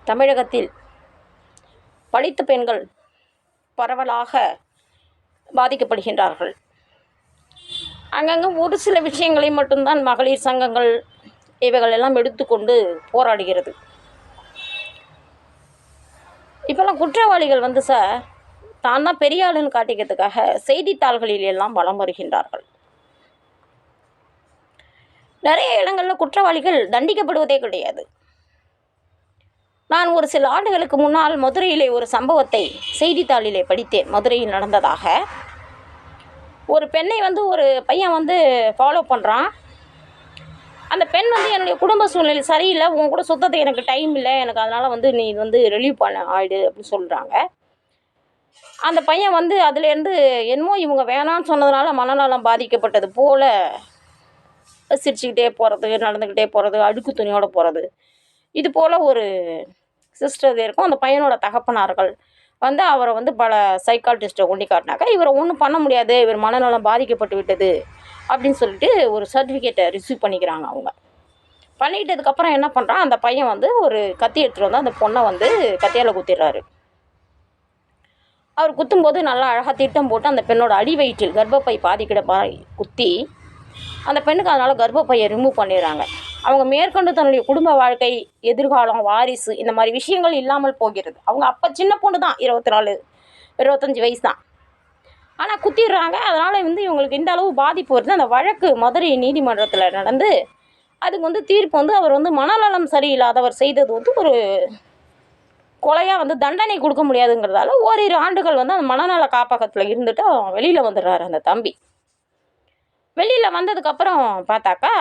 தமிழகத்தில் படித்த பெண்கள் பரவலாக பாதிக்கப்படுகின்றார்கள். அங்கங்கே ஒரு சில விஷயங்களை மட்டும்தான் மகளிர் சங்கங்கள் இவைகள் எல்லாம் எடுத்துக்கொண்டு போராடுகிறது. இப்போல்லாம் குற்றவாளிகள் சார் தான் தான் பெரிய ஆளுன்னு காட்டிக்கிறதுக்காக செய்தித்தாள்களில் எல்லாம் வலம் வருகின்றார்கள். நிறைய இடங்களில் குற்றவாளிகள் தண்டிக்கப்படுவதே கிடையாது. நான் ஒரு சில ஆண்டுகளுக்கு முன்னால் மதுரையிலே ஒரு சம்பவத்தை செய்தித்தாளிலே படித்தேன். மதுரையில் நடந்ததாக. ஒரு பெண்ணை ஒரு பையன் ஃபாலோ பண்ணுறான். அந்த பெண் என்னுடைய குடும்ப சூழ்நிலை சரியில்லை, உன் கூட சுத்தத்துக்கு எனக்கு டைம் இல்லை, எனக்கு அதனால் நீ ரிலீவ் பண்ண ஆயிடு அப்படின்னு சொல்கிறாங்க. அந்த பையன் அதுலேருந்து என்னமோ இவங்க வேணான்னு சொன்னதுனால மனநலம் பாதிக்கப்பட்டது போல் சிரிச்சுக்கிட்டே போகிறது, நடந்துக்கிட்டே போகிறது, அழுக்கு துணியோடு போகிறது, இது போல் ஒரு சிஸ்டர் இருக்கும். அந்த பையனோட தகப்பனார்கள் அவரை பல சைக்காலஜிஸ்ட்டை கொண்டு காட்டினாக்கா இவரை ஒன்றும் பண்ண முடியாது, இவர் மனநலம் பாதிக்கப்பட்டு விட்டது அப்படின்னு சொல்லிட்டு ஒரு சர்டிஃபிகேட்டை ரிசீவ் பண்ணிக்கிறாங்க. அவங்க பண்ணிக்கிட்டதுக்கப்புறம் என்ன பண்ணுறான், அந்த பையன் ஒரு கத்தி எடுத்துகிட்டு வந்து அந்த பொண்ணை கத்தியால் குத்திடுறாரு. அவர் குத்தும்போது நல்லா அழகாக திட்டம் போட்டு அந்த பெண்ணோட அடி வயிற்றில் கர்ப்பப்பை பாதிக்கிட குத்தி அந்த பெண்ணுக்கு அதனால் கர்ப்பப்பையை ரிமூவ் பண்ணிடுறாங்க. அவங்க மேற்கொண்டு தன்னுடைய குடும்ப வாழ்க்கை, எதிர்காலம், வாரிசு இந்த மாதிரி விஷயங்கள் இல்லாமல் போகிறது. அவங்க அப்போ சின்ன பொண்ணு தான், 24 25 வயசு தான். ஆனால் குத்திடுறாங்க. அதனால் இவங்களுக்கு இந்த அளவு பாதிப்பு வருது. அந்த வழக்கு மதுரை நீதிமன்றத்தில் நடந்து அதுக்கு தீர்ப்பு அவர் மனநலம் சரியில்லாதவர் செய்தது ஒரு கொலையாக தண்டனை கொடுக்க முடியாதுங்கிறதால ஓரிரு ஆண்டுகள் அந்த மனநல காப்பகத்தில் இருந்துட்டு வெளியில் வந்துடுறாரு அந்த தம்பி. வெளியில் வந்ததுக்கப்புறம் பார்த்தாக்கா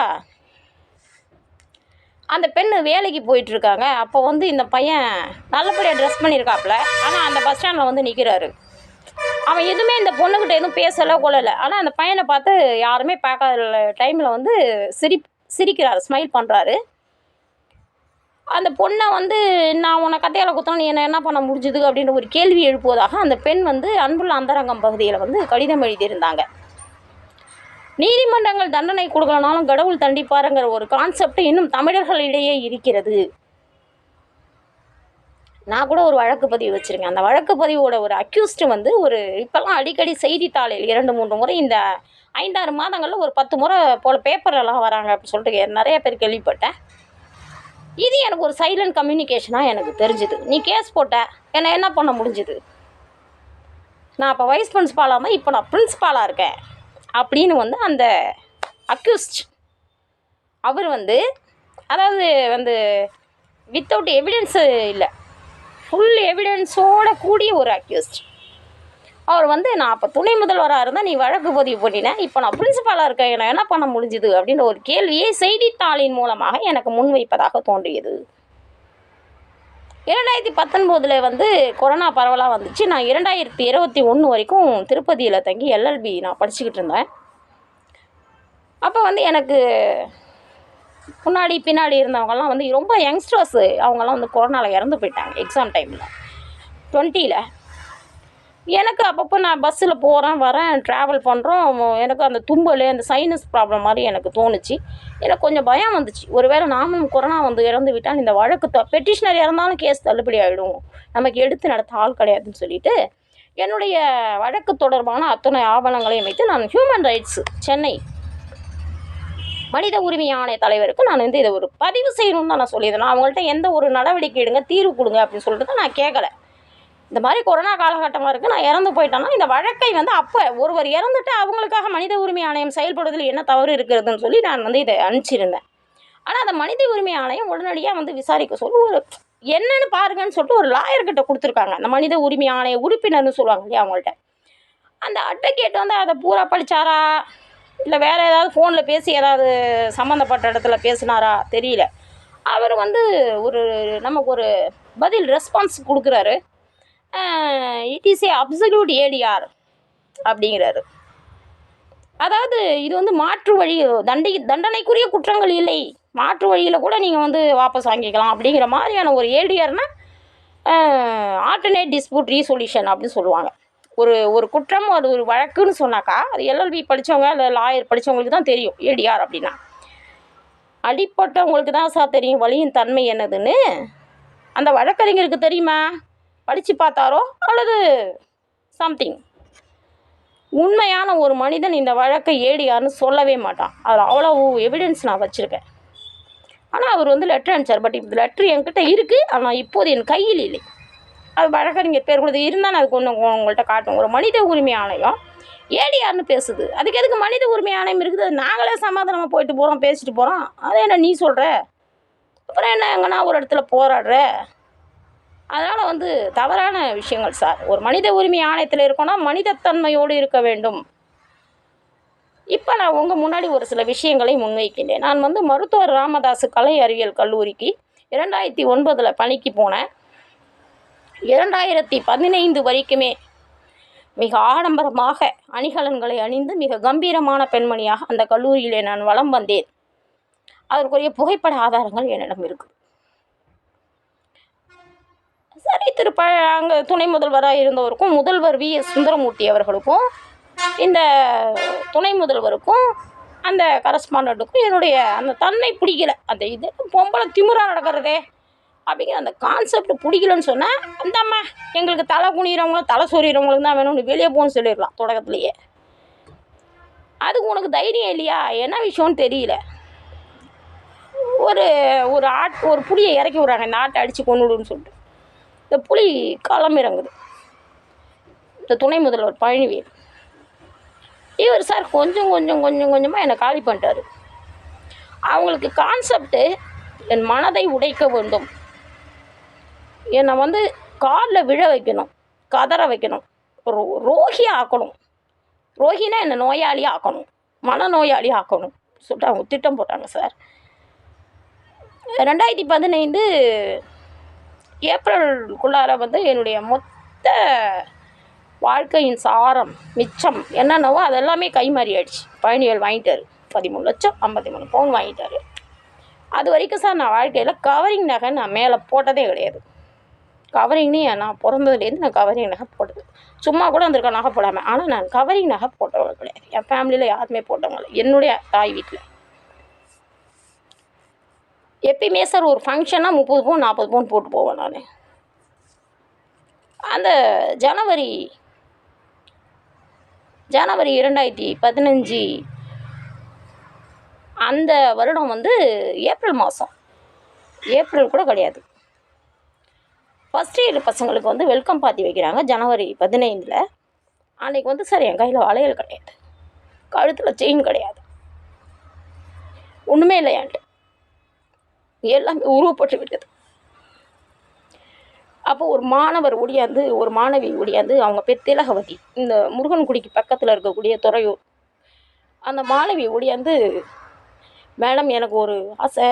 அந்த பெண்ணு வேலைக்கு போயிட்டுருக்காங்க. அப்போ இந்த பையன் நல்லபடியாக ட்ரெஸ் பண்ணியிருக்காப்புல. ஆனால் அந்த பஸ் ஸ்டாண்டில் நிற்கிறாரு. அவன் எதுவுமே இந்த பொண்ணுக்கிட்ட எதுவும் பேசலை கொள்ளலை. ஆனால் அந்த பையனை பார்த்து யாருமே பார்க்காத டைமில் சிரிக்கிறாரு, ஸ்மைல் பண்ணுறாரு. அந்த பொண்ணை நான் உன்னை கத்தையால் குத்தணும், நீ என்ன பண்ண முடிஞ்சுது அப்படின்ற ஒரு கேள்வி எழுப்புவதாக அந்த பெண் அன்புள்ள அந்தரங்கம் பகுதியில் கடிதம் எழுதியிருந்தாங்க. நீதிமன்றங்கள் தண்டனை கொடுக்கலனாலும் கடவுள் தண்டிப்பாருங்கிற ஒரு கான்செப்ட் இன்னும் தமிழர்களிடையே இருக்கிறது. நான் கூட ஒரு வழக்கு பதிவு வச்சுருக்கேன். அந்த வழக்கு பதிவோட ஒரு அக்யூஸ்டு ஒரு இப்போல்லாம் அடிக்கடி செய்தித்தாளில் 2-3 முறை இந்த 5-6 மாதங்களில் ஒரு 10 முறை போல் பேப்பரெல்லாம் வராங்க அப்படின்னு சொல்லிட்டு நிறைய பேர் கேள்விப்பட்டேன். இது எனக்கு ஒரு சைலண்ட் கம்யூனிகேஷனாக எனக்கு தெரிஞ்சுது. நீ கேஸ் போட்ட, என்ன பண்ண முடிஞ்சுது? நான் அப்போ வைஸ் பிரின்ஸ்பாலாக இருந்தேன், இப்போ நான் பிரின்ஸ்பாலாக இருக்கேன் அப்படின்னு அந்த அக்யூஸ்ட் அவர் அதாவது வித்தவுட் எவிடன்ஸு இல்லை, ஃபுல் எவிடன்ஸோடு கூடிய ஒரு அக்யூஸ்ட். அவர் நான் அப்போ துணை முதல்வராக இருந்தால் நீ வழக்கு பதிவு பண்ணினேன், இப்போ நான் பிரின்சிபாலாக இருக்கேன், நான் என்ன பண்ண முடிஞ்சுது அப்படின்ற ஒரு கேள்வியை செய்தித்தாளின் மூலமாக எனக்கு முன்வைப்பதாக தோன்றியது. 2019 கொரோனா பரவலாக வந்துச்சு. நான் 2021 வரைக்கும் திருப்பதியில் தங்கி LLB நான் படிச்சுக்கிட்டு இருந்தேன். அப்போ எனக்கு முன்னாடி பின்னாடி இருந்தவங்கலாம் ரொம்ப யங்ஸ்டர்ஸு, அவங்கெல்லாம் கொரோனாவில் இறந்து போயிட்டாங்க எக்ஸாம் டைமில் 2020. எனக்கு அப்பப்போ நான் பஸ்ஸில் போகிறேன் வரேன், ட்ராவல் பண்ணுறோம், எனக்கு அந்த தும்பல், அந்த சைனஸ் ப்ராப்ளம் மாதிரி எனக்கு தோணுச்சு. எனக்கு கொஞ்சம் பயம் வந்துச்சு. ஒருவேளை நாமும் கொரோனா இறந்து விட்டால் இந்த வழக்கு பெட்டிஷனர் இறந்தாலும் கேஸ் தள்ளுபடி ஆகிடும், நமக்கு எடுத்து நடத்த ஆள் கிடையாதுன்னு சொல்லிட்டு என்னுடைய வழக்கு தொடர்பான அத்தனை ஆவணங்களையும் வைத்து நான் ஹியூமன் ரைட்ஸ் சென்னை மனித உரிமை ஆணைய தலைவருக்கு நான் இதை ஒரு பதிவு செய்யணும்னு தான் நான் சொல்லியிருந்தேன். நான் அவங்கள்ட்ட எந்த ஒரு நடவடிக்கை எடுங்க, தீர்வு கொடுங்க அப்படின்னு சொல்லிட்டு தான் நான் கேட்கலை. இந்த மாதிரி கொரோனா காலகட்டமாக இருக்குது, நான் இறந்து போயிட்டேன்னா இந்த வழக்கை அப்போ ஒருவர் இறந்துட்டு அவங்களுக்காக மனித உரிமை ஆணையம் செயல்படுவதில் என்ன தவறு இருக்கிறதுன்னு சொல்லி நான் இதை அனுப்பிச்சிருந்தேன். ஆனால் அந்த மனித உரிமை ஆணையம் உடனடியாக விசாரிக்க சொல்லி ஒரு என்னன்னு பாருங்கன்னு சொல்லிட்டு ஒரு லாயர்கிட்ட கொடுத்துருக்காங்க. அந்த மனித உரிமை ஆணைய உறுப்பினர்னு சொல்லுவாங்க இல்லையா, அவங்கள்ட்ட. அந்த அட்வொகேட் அதை பூரா படித்தாரா இல்லை வேறு ஏதாவது ஃபோனில் பேசி ஏதாவது சம்மந்தப்பட்ட இடத்துல பேசினாரா தெரியல. அவர் ஒரு நமக்கு ஒரு பதில் ரெஸ்பான்ஸ் கொடுக்குறாரு. It is a absolute ADR அப்படிங்கிறாரு. அதாவது இது மாற்று வழி, தண்டனைக்குரிய குற்றங்கள் இல்லை, மாற்று வழியில் கூட நீங்கள் வாபஸ் வாங்கிக்கலாம் அப்படிங்கிற மாதிரியான ஒரு ஏடிஆர்னா ஆல்டர்னேட் டிஸ்பியூட் ரீசொல்யூஷன் அப்படின்னு சொல்லுவாங்க. ஒரு குற்றம் அது ஒரு வழக்குன்னு சொன்னாக்கா அது LLB படித்தவங்க இல்லை லாயர் படித்தவங்களுக்கு தான் தெரியும் ஏடிஆர் அப்படின்னா. அடிப்பட்டவங்களுக்கு தான் தெரியும் வலியின் தன்மை என்னதுன்னு. அந்த வழக்கறிஞருக்கு தெரியுமா? படித்து பார்த்தாரோ அல்லது சம்திங். உண்மையான ஒரு மனிதன் இந்த வழக்கை ஏடியார்னு சொல்லவே மாட்டான். அதில் அவ்வளோ எவிடன்ஸ் நான் வச்சுருக்கேன். ஆனால் அவர் வந்து லெட்டர் அனுப்பிச்சார். பட் இந்த லெட்ரு என்கிட்ட இருக்குது, ஆனால் இப்போது என் கையில் இல்லை. அது வழக்கறிஞர் பேர் கொடுத்து இருந்தால் நான் அதுக்கு ஒன்று உங்கள்கிட்ட காட்டும். ஒரு மனித உரிமை ஆணையம் ஏடியார்னு பேசுது. அதுக்கு எதுக்கு மனித உரிமை ஆணையம் இருக்குது? அது நாங்களே சமாதானமாக போயிட்டு போகிறோம், பேசிட்டு போகிறோம். அதை என்ன நீ சொல்கிற? அப்புறம் என்ன எங்கன்னா ஒரு இடத்துல போராடுற? அதனால் வந்து தவறான விஷயங்கள் சார். ஒரு மனித உரிமை ஆணையத்தில் இருக்கோன்னா மனிதத்தன்மையோடு இருக்க வேண்டும். இப்போ நான் உங்கள் முன்னாடி ஒரு சில விஷயங்களை முன்வைக்கின்றேன். நான் வந்து மருத்துவர் ராமதாஸ் கலை அறிவியல் கல்லூரிக்கு 2009 பணிக்கு போனேன். 2015 வரைக்குமே மிக ஆடம்பரமாக அணிகலன்களை அணிந்து மிக கம்பீரமான பெண்மணியாக அந்த கல்லூரியிலே நான் வலம் வந்தேன். அதற்குரிய புகைப்பட ஆதாரங்கள் என்னிடம் இருக்குது. சரி, அங்கே துணை முதல்வராக இருந்தவருக்கும் முதல்வர் V.S. சுந்தரமூர்த்தி அவர்களுக்கும் இந்த துணை முதல்வருக்கும் அந்த கரஸ்பாண்டண்ட்டுக்கும் என்னுடைய அந்த தன்மை பிடிக்கல. அந்த இது பொம்பளை திமிரா நடக்கிறதே அப்படிங்கிற அந்த கான்செப்ட் பிடிக்கலன்னு சொன்னால், அந்த அம்மா எங்களுக்கு தலை குனிகிறவங்களும் தலை சொறிகிறவங்களுக்கு தான் வேணும்னு வெளியே போகணும்னு சொல்லிடலாம் தொடக்கத்துலேயே. அதுக்கு உனக்கு தைரியம் இல்லையா? என்ன விஷயம்னு தெரியல. ஒரு புளியை இறக்கி விட்றாங்க, இந்த ஆட்டை அடித்து கொண்டுடுன்னு சொல்லிட்டு. இந்த புலி களமிறங்குது. இந்த துணை முதல்வர் பழனிவேல் இவர் சார் கொஞ்சமாக என்னை காலி பண்ணிட்டார். அவங்களுக்கு கான்செப்டு என் மனதை உடைக்க வேண்டும், என்னை வந்து காலில் விழ வைக்கணும், கதற வைக்கணும், ஒரு ரோகி ஆக்கணும். ரோகினா என்னை நோயாளி ஆக்கணும், மனநோயாளி ஆக்கணும் சொல்லிட்டு அவங்க திட்டம் போட்டாங்க சார். 2015 ஏப்ரலுக்குள்ளார வந்து என்னுடைய மொத்த வாழ்க்கையின் சாரம் மிச்சம் என்னென்னவோ அதெல்லாமே கைமாறி ஆயிடுச்சு. பழனிவேல் வாங்கிட்டார். 13 லட்சம் 53 பவுன் வாங்கிட்டார். அது வரைக்கும் சார் நான் வாழ்க்கையில் கவரிங் நகை நான் மேலே போட்டதே கிடையாது. கவரிங்னு நான் பிறந்ததுலேருந்து நான் கவரிங் நகை போட்டது சும்மா கூட வந்திருக்க நகை போடாமல். ஆனால் நான் கவரிங் நகை போட்டவங்க கிடையாது. என் ஃபேமிலியில் யாருமே போட்டவங்க இல்லை. என்னுடைய தாய் வீட்டில் எப்பயுமே சார் ஒரு ஃபங்க்ஷன்னா 30 பவுன் 40 பவுன் போட்டு போவேன் நான். அந்த ஜனவரி 2015 அந்த வருடம் வந்து ஏப்ரல் மாதம், ஏப்ரல் கூட கிடையாது, ஃபஸ்ட் இயர் பசங்களுக்கு வந்து வெல்கம் பார்ட்டி வைக்கிறாங்க ஜனவரி 15. அன்றைக்கி வந்து சார் என் கையில் வளையல் கிடையாது, கழுத்தில் செயின் கிடையாது, ஒன்றுமே இல்லை என்கிட்ட. எல்லாமே உருவப்பட்டு விட்டது. அப்போ ஒரு மாணவி ஒடியாந்து அவங்க பேர் திலகவதி, இந்த முருகன்குடிக்கு பக்கத்தில் இருக்கக்கூடிய துறையூர். அந்த மாணவி ஒடியாந்து, மேடம் எனக்கு ஒரு ஆசை,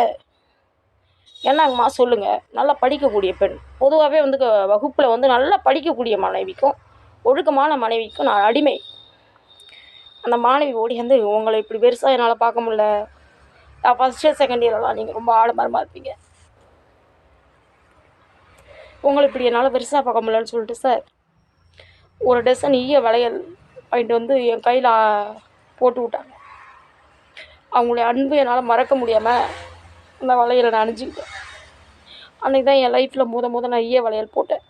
என்னங்கம்மா சொல்லுங்கள். நல்லா படிக்கக்கூடிய பெண். பொதுவாகவே வந்து வகுப்பில் வந்து நல்லா படிக்கக்கூடிய மனைவிக்கும் ஒழுக்கமான மனைவிக்கும் நான் அடிமை. அந்த மாணவி ஓடியாந்து, உங்களை இப்படி பெருசாக என்னால் பார்க்க முடியல, ஃபஸ்ட் இயர் செகண்ட் இயர்லாம் நீங்கள் ரொம்ப ஆடம்பரமாக இருப்பீங்க, உங்களை இப்படி என்னால் பெருசாக பார்க்க முடியலன்னு சொல்லிட்டு சார் ஒரு டசன் வளையல் வாங்கிட்டு வந்து என் கையில் போட்டு விட்டாங்க. அவங்களுடைய அன்பு என்னால் மறக்க முடியாமல் அந்த வளையலை நான் அணிஞ்சிக்கிட்டேன். அன்றைக்கி தான் என் லைஃப்பில் நான் வளையல் போட்டேன்.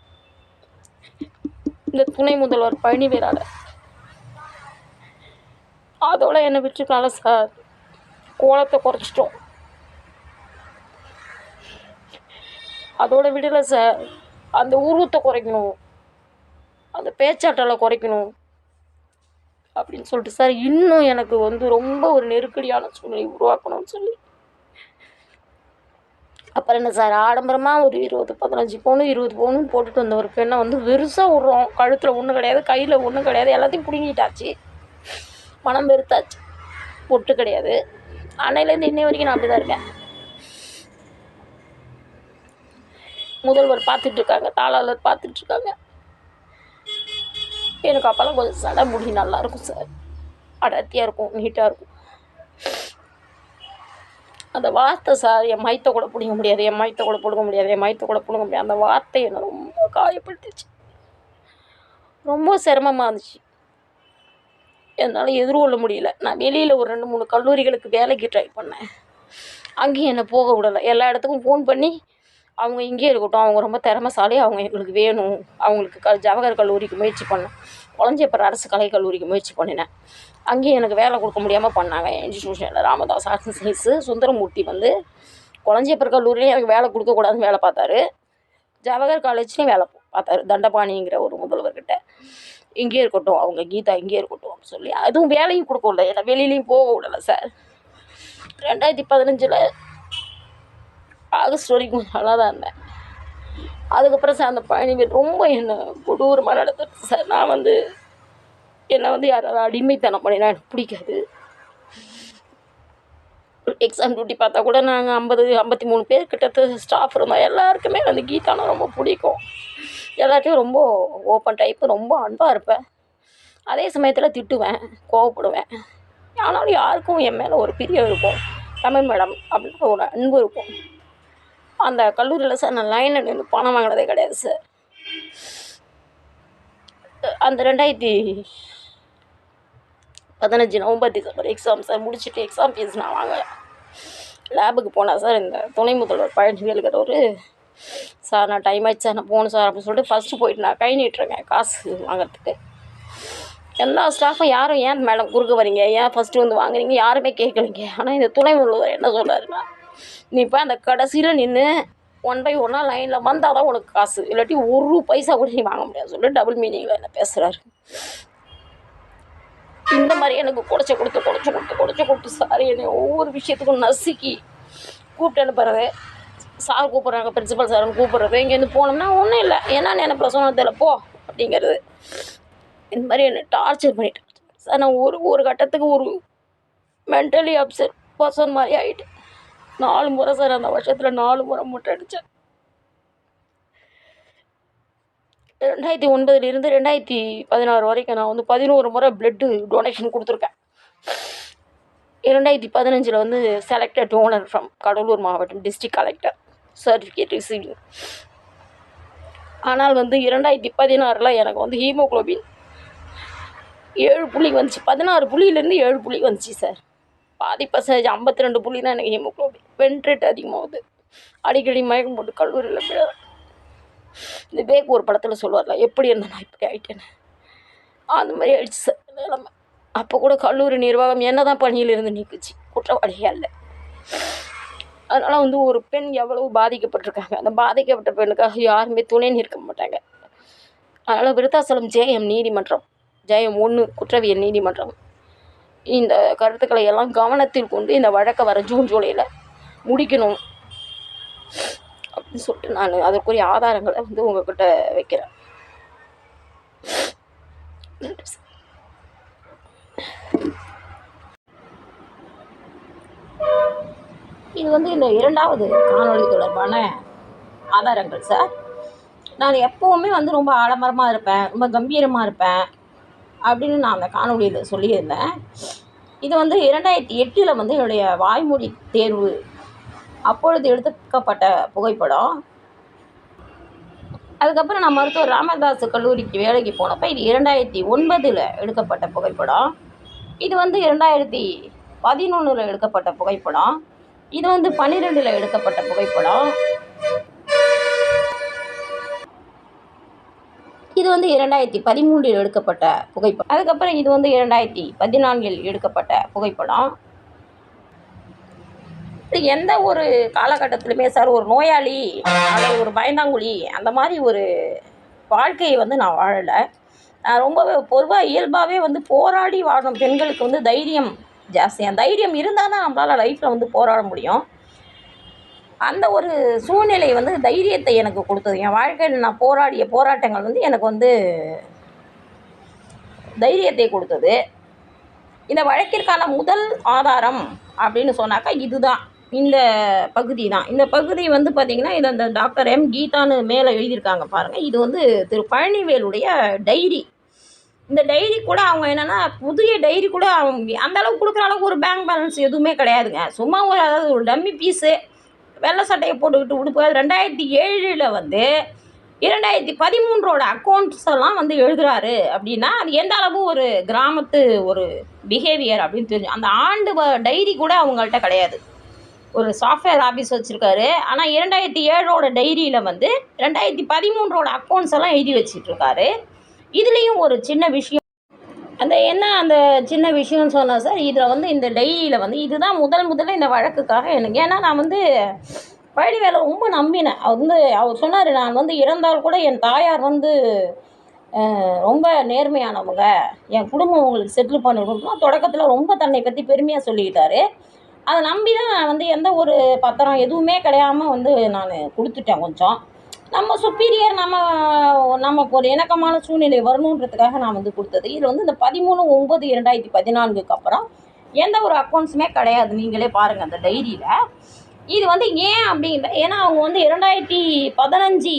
இந்த துணை முதல்வர் பழனிவேலால். அதோட என்னை விட்டுருக்கால சார், கோலத்தை குறைச்சிட்டோம். அதோட விடலை சார், அந்த உருவத்தை குறைக்கணும், அந்த பேச்சாற்றலை குறைக்கணும் அப்படின்னு சொல்லிட்டு சார் இன்னும் எனக்கு வந்து ரொம்ப ஒரு நெருக்கடியான சூழ்நிலை உருவாக்கணும்னு சொல்லி அப்புறம் என்ன சார் ஆடம்பரமாக ஒரு 15 பவுன் 20 பவுனும் போட்டுட்டு வந்த ஒரு பெண்ணை வந்து பெருசாக விட்றோம். கழுத்தில் ஒன்றும் கிடையாது, கையில் ஒன்றும் கிடையாது, எல்லாத்தையும் பிடுங்கிட்டாச்சு, மனம் வெறுத்தாச்சு, பொட்டு கிடையாது. அன்னையிலேருந்து இன்னை வரைக்கும் நான் அப்படி தான் இருக்கேன். முதல்வர் பார்த்துட்ருக்காங்க, தாளாளர் பார்த்துட்ருக்காங்க. எனக்கு அப்போல்லாம் கொஞ்சம் சடை முடி நல்லாயிருக்கும் சார், அடர்த்தியாக இருக்கும், நீட்டாக இருக்கும். அந்த வார்த்தை சார் என் மயத்தை கூட பிடிக்க முடியாது, என் மயத்தை கூட பிடுங்க முடியாது, என் மயத்தை கூட பிடுங்க முடியாது. அந்த வார்த்தை என்னை ரொம்ப காயப்படுத்துச்சு, ரொம்ப சிரமமாக இருந்துச்சு, என்னால் எதிர்கொள்ள முடியல. நான் வெளியில் ஒரு 2-3 கல்லூரிகளுக்கு வேலைக்கு ட்ரை பண்ணேன், அங்கேயும் என்னை போக விடலை. எல்லா இடத்துக்கும் ஃபோன் பண்ணி அவங்க இங்கேயே இருக்கட்டும், அவங்க ரொம்ப திறமைசாலி, அவங்க எங்களுக்கு வேணும். அவங்களுக்கு ஜவஹர் கல்லூரிக்கு முயற்சி பண்ணேன். கொளஞ்சியப்பர் அரசு கலைக் கல்லூரிக்கு முயற்சி பண்ணினேன். அங்கேயும் எனக்கு வேலை கொடுக்க முடியாமல் பண்ணாங்க. இன்ஸ்டியூஷனில் Ramadoss arts and science Sundaramurthy வந்து கொளஞ்சியப்பர் கல்லூரியிலையும் எனக்கு வேலை கொடுக்கக்கூடாதுன்னு வேலை பார்த்தாரு. ஜவஹர் காலேஜ்லேயும் வேலை பார்த்தாரு தண்டபாணிங்கிற ஒரு முதல்வர்கிட்ட. இங்கேயே இருக்கட்டும், அவங்க கீதா இங்கேயே இருக்கட்டும் அப்படின்னு சொல்லி அதுவும் வேலையும் கொடுக்கல. ஏன்னா வெளியிலையும் போக விடலை சார். 2015 ஆகஸ்ட் வரைக்கும் நல்லா தான் இருந்தேன். அதுக்கப்புறம் சார் அந்த பயணிகள் ரொம்ப என்னை கொடூரமாக நடத்துறது சார். நான் வந்து என்னை வந்து யாராவது அடிமைத்தனம் பண்ணினா எனக்கு பிடிக்காது. எக்ஸாம் டியூட்டி பார்த்தா கூட நாங்கள் 53 பேர் கிட்ட ஸ்டாஃப் இருந்தோம். எல்லாருக்குமே வந்து கீதானா ரொம்ப பிடிக்கும். எல்லாத்தையும் ரொம்ப ஓப்பன் டைப்பு, ரொம்ப அன்பாக இருப்பேன். அதே சமயத்தில் திட்டுவேன், கோவப்படுவேன். ஆனாலும் யாருக்கும் என் மேலே ஒரு பிரியம் இருக்கும். தமிழ் மேடம் அப்படின்ற ஒரு அன்பு இருக்கும். அந்த கல்லூரியில் சார் நான் லைனில் நின்று பணம் வாங்கினதே கிடையாது சார். அந்த 2015 நவம்பர் டிசம்பர் எக்ஸாம் சார் முடிச்சுட்டு எக்ஸாம் ஃபீஸ் நான் வாங்கலை. லேபுக்கு போனேன் சார். இந்த துணை முதல்வர் பழனிவேலுங்கிற ஒரு சார் நான் டைம் ஆயிடுச்சு சார், நான் போகணும் சார் அப்படின்னு சொல்லிட்டு ஃபஸ்ட்டு போயிட்டு நான் கை நீட்டுறேங்க காசு வாங்கிறதுக்கு. எல்லா ஸ்டாஃபும் யாரும் ஏன் மேடம் குறுக்க வரீங்க, ஏன் ஃபஸ்ட்டு வந்து வாங்குறீங்க யாருமே கேட்கலைங்க. ஆனால் இந்த துணை முதல்வர் என்ன சொல்கிறாருன்னா, நீ இப்போ அந்த கடைசியில் நின்று 1 by 1 லைனில் வந்தால் தான் உனக்கு காசு, இல்லாட்டி ஒரு பைசா கூட நீ வாங்க முடியாது சொல்லிட்டு டபுள் மீனிங்கில் என்ன பேசுகிறாரு. இந்த மாதிரி எனக்கு குறைச்ச கொடுத்து சார் என்னை ஒவ்வொரு விஷயத்துக்கும் நசுக்கி கூப்பிட்டு அனுப்புறது. சார் கூப்பிட்றாங்க, பிரின்சிபல் சார்னு கூப்பிட்றது. இங்கேருந்து போனோம்னா ஒன்றும் இல்லை, ஏன்னா எனக்கு பிரசவத்தில் போ அப்படிங்கிறது. இந்த மாதிரி என்னை டார்ச்சர் பண்ணிட்டேன் சார். நான் ஒரு கட்டத்துக்கு ஒரு மென்டலி அப்செட் பர்சன் மாதிரி ஆகிட்டேன். 4 முறை சார், அந்த வருஷத்தில் 4 முறை முட்டை அடித்தேன். 2009 2016 வரைக்கும் நான் வந்து 11 முறை பிளட்டு டொனேஷன் கொடுத்துருக்கேன். 2015 வந்து செலக்டட் டோனர் ஃப்ரம் கடலூர் மாவட்டம் டிஸ்ட்ரிக்ட் கலெக்டர் சர்டிஃபிகேட் ரிசீவிங். ஆனால் வந்து 2016 எனக்கு வந்து ஹீமோக்ளோபின் 7 புள்ளி வந்துச்சு. 16 புள்ளியிலேருந்து 7 புள்ளி வந்துச்சு சார். 50% 52 புள்ளி தான் எனக்கு ஹீமோக்ளோபின். வென்ட்ரேட் அதிகமாகுது. அடிக்கடி மயக்கம் போட்டு கல்லூரியில் போயிடுறேன். இந்த பேக் ஒரு படத்தில் சொல்லுவார்ல, எப்படி இருந்தேன் நான் இப்படி ஆகிட்டேன்னு, அந்த மாதிரி ஆயிடுச்சு சார் நிலைமை. அப்போ கூட கல்லூரி நிர்வாகம் என்ன தான் பணியிலிருந்து நீக்குச்சு, குற்றவாளியாக இல்லை. அதனால் வந்து ஒரு பெண் எவ்வளவு பாதிக்கப்பட்டிருக்காங்க. அந்த பாதிக்கப்பட்ட பெண்ணுக்காக யாருமே துணை நிற்க மாட்டாங்க. அதனால் விருத்தாசலம் JM நீதிமன்றம், JM 1 குற்றவியல் நீதிமன்றம் இந்த கருத்துக்களை எல்லாம் கவனத்தில் கொண்டு இந்த வழக்கை வர ஜூன் ஜூலையில் முடிக்கணும் அப்படின்னு சொல்லிட்டு நான் அதற்குரிய ஆதாரங்களை வந்து உங்கள்கிட்ட வைக்கிறேன். இது வந்து இந்த 2வது காணொளி தொடர்பான ஆதாரங்கள் சார். நான் எப்போவுமே வந்து ரொம்ப ஆடம்பரமாக இருப்பேன், ரொம்ப கம்பீரமாக இருப்பேன் அப்படின்னு நான் அந்த காணொளியில் சொல்லியிருந்தேன். இது வந்து 2008 வந்து என்னுடைய வாய்மொழி தேர்வு அப்பொழுது எடுக்கப்பட்ட புகைப்படம். அதுக்கப்புறம் நான் மருத்துவர் ராமதாஸ் கல்லூரிக்கு வேலைக்கு போனப்போ இது 2009 எடுக்கப்பட்ட புகைப்படம். இது வந்து 2011 எடுக்கப்பட்ட புகைப்படம். இது வந்து 12 எடுக்கப்பட்ட புகைப்படம். இது வந்து 2013 எடுக்கப்பட்ட புகைப்படம். அதுக்கப்புறம் இது வந்து 2014 எடுக்கப்பட்ட புகைப்படம். எந்த ஒரு காலகட்டத்திலுமே சார் ஒரு நோயாளி அல்லது ஒரு பயந்தாங்குழி அந்த மாதிரி ஒரு வாழ்க்கையை வந்து நான் வாழலை. நான் ரொம்பவே பொதுவாக இயல்பாகவே வந்து போராடி வாழும் பெண்களுக்கு வந்து தைரியம் ஜாஸ்தி. அந்த தைரியம் இருந்தால் தான் நம்மளால் லைஃப்பில் வந்து போராட முடியும். அந்த ஒரு சூழ்நிலை வந்து தைரியத்தை எனக்கு கொடுத்தது. என் வாழ்க்கையில் நான் போராடிய போராட்டங்கள் வந்து எனக்கு வந்து தைரியத்தை கொடுத்தது. இந்த வழக்கிற்கான முதல் ஆதாரம் அப்படின்னு சொன்னாக்கா இதுதான், இந்த பகுதி தான். இந்த பகுதி வந்து பார்த்திங்கன்னா இது அந்த டாக்டர் M கீதான்னு மேலே எழுதியிருக்காங்க பாருங்கள். இது வந்து திரு பழனிவேலுடைய டைரி. இந்த டைரி கூட அவங்க என்னென்னா புதிய டைரி கூட அவங்க அந்தளவுக்கு கொடுக்குற அளவுக்கு ஒரு பேங்க் பேலன்ஸ் எதுவுமே கிடையாதுங்க. சும்மா ஒரு அதாவது ஒரு டம்மி பீஸு, வெள்ளை சட்டையை போட்டுக்கிட்டு உடுப்பு. 2007 வந்து 2013 அக்கௌண்ட்ஸ் எல்லாம் வந்து எழுதுறாரு அப்படின்னா அது எந்த அளவு ஒரு கிராமத்து ஒரு பிஹேவியர் அப்படின்னு தெரிஞ்சு. அந்த ஆண்டு டைரி கூட அவங்கள்ட்ட கிடையாது. ஒரு சாஃப்ட்வேர் ஆஃபீஸ் வச்சுருக்காரு. ஆனால் 2007ஓட டைரியில் வந்து 2013ஓட அக்கௌண்ட்ஸ் எல்லாம் எழுதி வச்சிட்ருக்காரு. இதுலேயும் ஒரு சின்ன விஷயம், அந்த சின்ன விஷயம்னு சொன்னால் சார், இதில் வந்து இந்த டைரியில் வந்து இதுதான் முதல்ல இந்த வழக்குக்காக எனக்கு, ஏன்னா நான் வந்து பழனிவேலை ரொம்ப நம்பினேன். அவர் சொன்னார், நான் வந்து இறந்தால் கூட என் தாயார் வந்து ரொம்ப நேர்மையானவங்க, என் குடும்பம் உங்களுக்கு செட்டில் பண்ணிவிடணும். தொடக்கத்தில் ரொம்ப தன்னை பற்றி பெருமையாக சொல்லிக்கிட்டாரு. அதை நம்பி தான் நான் வந்து எந்த ஒரு பத்திரம் எதுவுமே கிடையாமல் வந்து நான் கொடுத்துட்டேன். கொஞ்சம் நம்ம சுப்பீரியர் நமக்கு ஒரு இணக்கமான சூழ்நிலை வரணுன்றதுக்காக நான் வந்து கொடுத்தது. இதில் வந்து இந்த 13/9/2014 அப்புறம் எந்த ஒரு அக்கௌண்ட்ஸுமே கிடையாது. நீங்களே பாருங்கள் அந்த டைரியில். இது வந்து ஏன் அப்படிங்கிற, ஏன்னா அவங்க வந்து 2015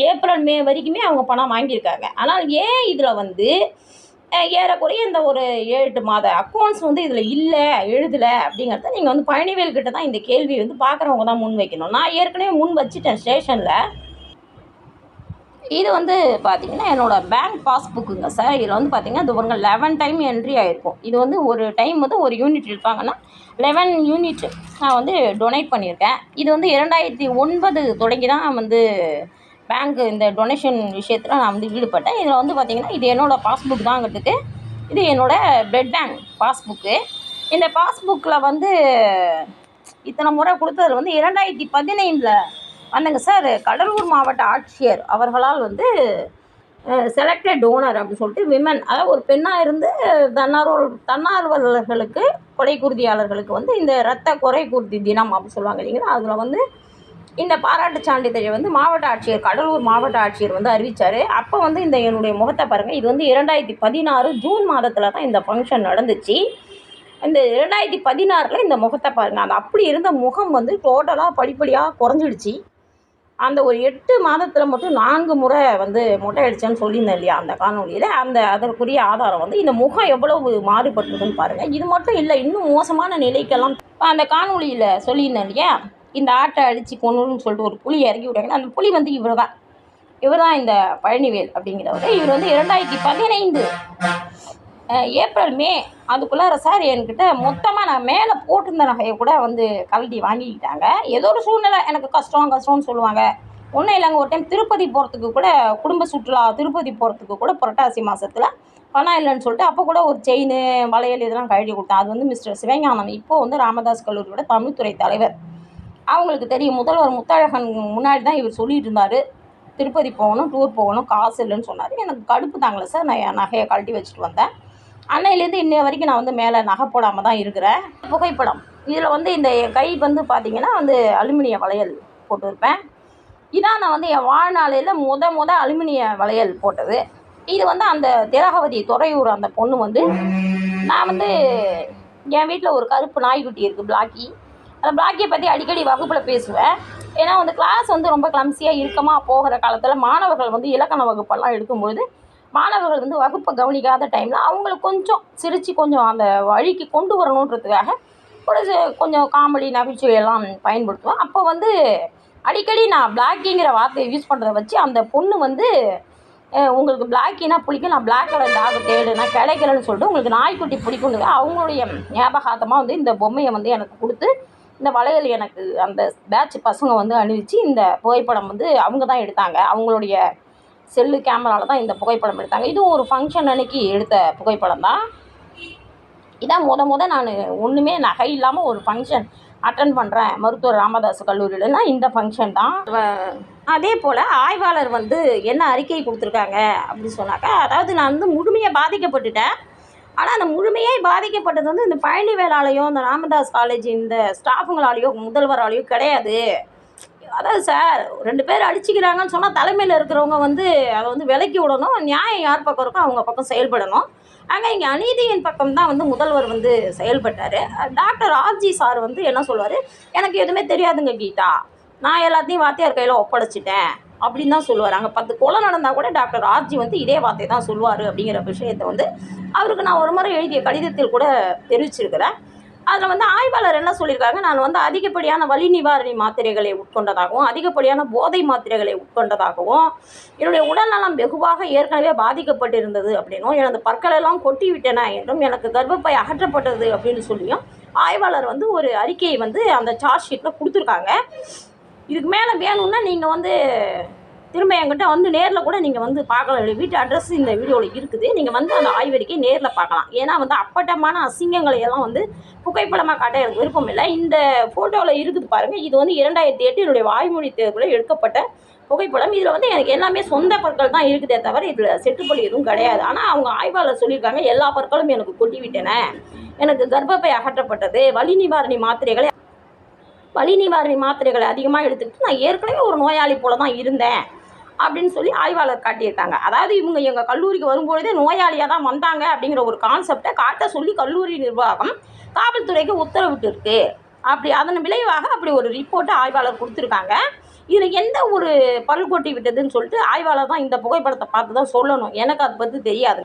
ஏப்ரல் மே வரைக்குமே அவங்க பணம் வாங்கியிருக்காங்க. ஆனால் ஏன் இதில் வந்து ஏறக்குறைய இந்த ஒரு 7 மாத அக்கௌண்ட்ஸ் வந்து இதில் இல்லை, எழுதலை அப்படிங்கிறத நீங்கள் வந்து பழனிவேல்கிட்ட தான் இந்த கேள்வி வந்து பார்க்குறவங்க தான் முன் வைக்கணும். நான் ஏற்கனவே முன் வச்சுட்டேன் ஸ்டேஷனில். இது வந்து பார்த்திங்கன்னா என்னோடய பேங்க் பாஸ்புக்குங்க சார். இதில் வந்து பார்த்திங்கன்னா இது ஒரு 11 டைம் என்ட்ரி ஆகிருக்கும். இது வந்து ஒரு டைம் வந்து ஒரு யூனிட் எடுப்பாங்கன்னா 11 யூனிட் நான் வந்து டொனேட் பண்ணியிருக்கேன். இது வந்து 2009 தொடங்கி தான் வந்து பேங்க்கு இந்த டொனேஷன் விஷயத்தில் நான் வந்து ஈடுபட்டேன். இதில் வந்து பார்த்திங்கன்னா இது என்னோடய பாஸ்புக் தாங்கிறதுக்கு, இது என்னோடய பிளட் பேங்க் பாஸ்புக்கு. இந்த பாஸ்புக்கில் வந்து இத்தனை முறை கொடுத்ததில் வந்து 2015 வந்தங்க சார். கடலூர் மாவட்ட ஆட்சியர் அவர்களால் வந்து செலக்டட் டோனர் அப்படின்னு சொல்லிட்டு விமன், அதாவது ஒரு பெண்ணாக இருந்து தன்னார்வலர்களுக்கு, கொலை குருதியாளர்களுக்கு வந்து இந்த இரத்த கொலை குருதி தினம் அப்படின்னு சொல்லுவாங்க இல்லைங்களா, அதில் வந்து இந்த பாராட்டு சான்றிதழை வந்து மாவட்ட ஆட்சியர், கடலூர் மாவட்ட ஆட்சியர் வந்து அறிவித்தார். அப்போ வந்து இந்த என்னுடைய முகத்தை பாருங்கள். இது வந்து 2016 ஜூன் மாதத்தில் தான் இந்த ஃபங்க்ஷன் நடந்துச்சு. இந்த 2016 இந்த முகத்தை பாருங்கள். அது அப்படி இருந்த முகம் வந்து டோட்டலாக படிப்படியாக குறைஞ்சிடுச்சு. அந்த ஒரு 8 மாதத்தில் மட்டும் 4 முறை வந்து மொட்டை அடித்தேன்னு சொல்லியிருந்தேன் இல்லையா அந்த காணொலியில். அதற்குரிய ஆதாரம் வந்து இந்த முகம் எவ்வளவு மாறுபட்டுருக்குன்னு பாருங்கள். இது மட்டும் இல்லை, இன்னும் மோசமான நிலைக்கெல்லாம் அந்த காணொலியில் சொல்லியிருந்தேன் இல்லையா, இந்த ஆட்டை அடித்து கொண்டுன்னு சொல்லிட்டு ஒரு புலி இறக்கி விட்டாங்க. அந்த புலி வந்து இவர் தான் இந்த பழனிவேல் அப்படிங்கிறவர். இவர் வந்து 2015 ஏப்ரல் மே அதுக்குள்ளார சார் என்கிட்ட மொத்தமாக நான் மேலே போட்டிருந்த நகையை கூட வந்து கழட்டி வாங்கிக்கிட்டாங்க. ஏதோ ஒரு சூழ்நிலை, எனக்கு கஷ்டம்னு சொல்லுவாங்க. ஒன்றும் இல்லைங்க, ஒரு டைம் திருப்பதி போகிறதுக்கு கூட, குடும்ப சுற்றுலா திருப்பதி போகிறதுக்கு கூட புரட்டாசி மாதத்தில் பணம் இல்லைன்னு சொல்லிட்டு அப்போ கூட ஒரு செயின், வளையல் இதெல்லாம் கழட்டி கொடுத்தேன். அது வந்து மிஸ்டர் சிவஞானம், இப்போ வந்து ராமதாஸ் கல்லூரியோட தமிழ்துறை தலைவர், அவங்களுக்கு தெரியும். முதல்வர் முத்தழகன் முன்னாடி தான் இவர் சொல்லிட்டு இருந்தார், திருப்பதி போகணும், டூர் போகணும், காசு இல்லைன்னு சொன்னார். எனக்கு கடுப்பு தாங்கலை சார். நான் என் நகையை கழட்டி வச்சுட்டு வந்தேன். அன்னையிலேருந்து இன்னைய வரைக்கும் நான் வந்து மேலே நகை போடாமல் தான் இருக்கிறேன். புகைப்படம் இதில் வந்து இந்த கை வந்து பார்த்திங்கன்னா வந்து அலுமினிய வளையல் போட்டிருப்பேன். இதான் நான் வந்து என் வாழ்நாளையில் முத அலுமினிய வளையல் போட்டது. இது வந்து அந்த திலகவதி துறையூர் அந்த பொண்ணு வந்து, நான் வந்து என் வீட்டில் ஒரு கருப்பு நாய்க்குட்டி இருக்குது பிளாக்கி. அந்த பிளாக்கியை பற்றி அடிக்கடி வகுப்பில் பேசுவேன். ஏன்னா வந்து கிளாஸ் வந்து ரொம்ப கிளம்சியாக இறுக்கமாக போகிற காலத்தில் மாணவர்கள் வந்து இலக்கண வகுப்பெல்லாம் எடுக்கும்பொழுது மாணவர்கள் வந்து வகுப்பை கவனிக்காத டைமில் அவங்களுக்கு கொஞ்சம் சிரித்து கொஞ்சம் அந்த வழிக்கு கொண்டு வரணுன்றதுக்காக கொஞ்சம் காமெடி நகைச்சுவையெல்லாம் பயன்படுத்துவேன். அப்போ வந்து அடிக்கடி நான் பிளாக்கிங்கிற வார்த்தையை யூஸ் பண்ணுறத வச்சு அந்த பொண்ணு வந்து, உங்களுக்கு பிளாக்கினா பிடிக்கும், நான் பிளாக் கலர் டாக் தேடுனா கிடைக்கலன்னு சொல்லிட்டு உங்களுக்கு நாய்க்குட்டி பிடிக்கும்னு அவங்களுடைய ஞாபகார்த்தமாக வந்து இந்த பொம்மையை வந்து எனக்கு கொடுத்து, இந்த வளையல் எனக்கு அந்த பேட்ச் பசங்க வந்து அணிவிச்சு இந்த புகைப்படம் வந்து அவங்க தான் எடுத்தாங்க. அவங்களுடைய செல்லு கேமராவில் தான் இந்த புகைப்படம் எடுத்தாங்க. இதுவும் ஒரு ஃபங்க்ஷன் அன்னைக்கு எடுத்த புகைப்படம் தான். இதான் நான் ஒன்றுமே நகை இல்லாமல் ஒரு ஃபங்க்ஷன் அட்டன் பண்ணுறேன் மருத்துவர் ராமதாஸ் கல்லூரியிலனா இந்த ஃபங்க்ஷன் தான். அதே போல் ஆய்வாளர் வந்து என்ன அறிக்கை கொடுத்துருக்காங்க அப்படின்னு சொன்னாக்கா, அதாவது நான் வந்து முழுமையாக பாதிக்கப்பட்டுட்டேன். ஆனால் அந்த முழுமையாக பாதிக்கப்பட்டது வந்து இந்த பழனிவேலாலேயோ, இந்த ராமதாஸ் காலேஜ் இந்த ஸ்டாஃபுங்களாலேயோ, முதல்வராலேயோ கிடையாது. அதாவது சார், 2 பேர் அடிச்சுக்கிறாங்கன்னு சொன்னால் தலைமையில் இருக்கிறவங்க வந்து அதை வந்து விலக்கி விடணும். நியாயம் யார் பக்கம் இருக்கோ அவங்க பக்கம் செயல்படணும். இங்கே அநீதியின் பக்கம் தான் வந்து முதல்வர் வந்து செயல்பட்டார். டாக்டர் ஆர்ஜி சார் வந்து என்ன சொல்லுவார், எனக்கு எதுவுமே தெரியாதுங்க கீதா, நான் எல்லாத்தையும் வாத்தியார் கையில் ஒப்படைச்சிட்டேன் அப்படின்னு தான் சொல்லுவார். அங்கே 10 கொலை நடந்தால் கூட டாக்டர் ஆர்ஜி வந்து இதே வார்த்தை தான் சொல்லுவார் அப்படிங்கிற விஷயத்தை வந்து அவருக்கு நான் ஒரு முறை எழுதிய கடிதத்தில் கூட தெரிவிச்சிருக்கிறேன். அதில் வந்து ஆய்வாளர் என்ன சொல்லியிருக்காங்க, நான் வந்து அதிகப்படியான வலி நிவாரணி மாத்திரைகளை உட்கொண்டதாகவும், அதிகப்படியான போதை மாத்திரைகளை உட்கொண்டதாகவும், என்னுடைய உடல்நலம் வெகுவாக ஏற்கனவே பாதிக்கப்பட்டிருந்தது அப்படின்னும், எனது பற்களெல்லாம் கொட்டி விட்டன என்றும், எனக்கு கர்ப்பப்பை அகற்றப்பட்டது அப்படின்னு சொல்லியும் ஆய்வாளர் வந்து ஒரு அறிக்கையை வந்து அந்த சார்ஜ் ஷீட்டில் கொடுத்துருக்காங்க. இதுக்கு மேலே வேணும்னா நீங்கள் வந்து திரும்ப என்கிட்ட வந்து நேரில் கூட நீங்கள் வந்து பார்க்கலாம். வீட்டு அட்ரஸ் இந்த வீடியோவில் இருக்குது. நீங்கள் வந்து அந்த ஆய்வறிக்கை நேரில் பார்க்கலாம். ஏன்னா வந்து அப்பட்டமான அசிங்கங்களை எல்லாம் வந்து புகைப்படமாக காட்ட எனக்கு விருப்பம் இல்லை. இந்த ஃபோட்டோவில் இருக்குது பாருங்கள். இது வந்து 2008 என்னுடைய வாய்மொழி தேர்வில் எடுக்கப்பட்ட புகைப்படம். இதில் வந்து எனக்கு எல்லாமே சொந்த பற்கள் தான் இருக்குதே தவிர இதில் செட்டுப்பள்ளி எதுவும் கிடையாது. ஆனால் அவங்க ஆய்வாளர் சொல்லியிருக்காங்க, எல்லா பற்களும் எனக்கு கொட்டிவிட்டன, எனக்கு கர்ப்பப்பை அகற்றப்பட்டது, வலி நிவாரணி மாத்திரைகளை அதிகமாக எடுத்துக்கிட்டு நான் ஏற்கனவே ஒரு நோயாளி போல தான் இருந்தேன் அப்படின்னு சொல்லி ஆய்வாளர் காட்டியிருக்காங்க. அதாவது இவங்க எங்கள் கல்லூரிக்கு வரும்பொழுதே நோயாளியாக தான் வந்தாங்க அப்படிங்கிற ஒரு கான்செப்டை காட்ட சொல்லி கல்லூரி நிர்வாகம் காவல்துறைக்கு உத்தரவிட்டு இருக்கு. அதன் விளைவாக அப்படி ஒரு ரிப்போர்ட்டை ஆய்வாளர் கொடுத்துருக்காங்க. இதில் எந்த ஒரு பல் கொட்டி விட்டதுன்னு சொல்லிட்டு ஆய்வாளர் தான் இந்த புகைப்படத்தை பார்த்து தான் சொல்லணும். எனக்கு அதை பற்றி தெரியாது.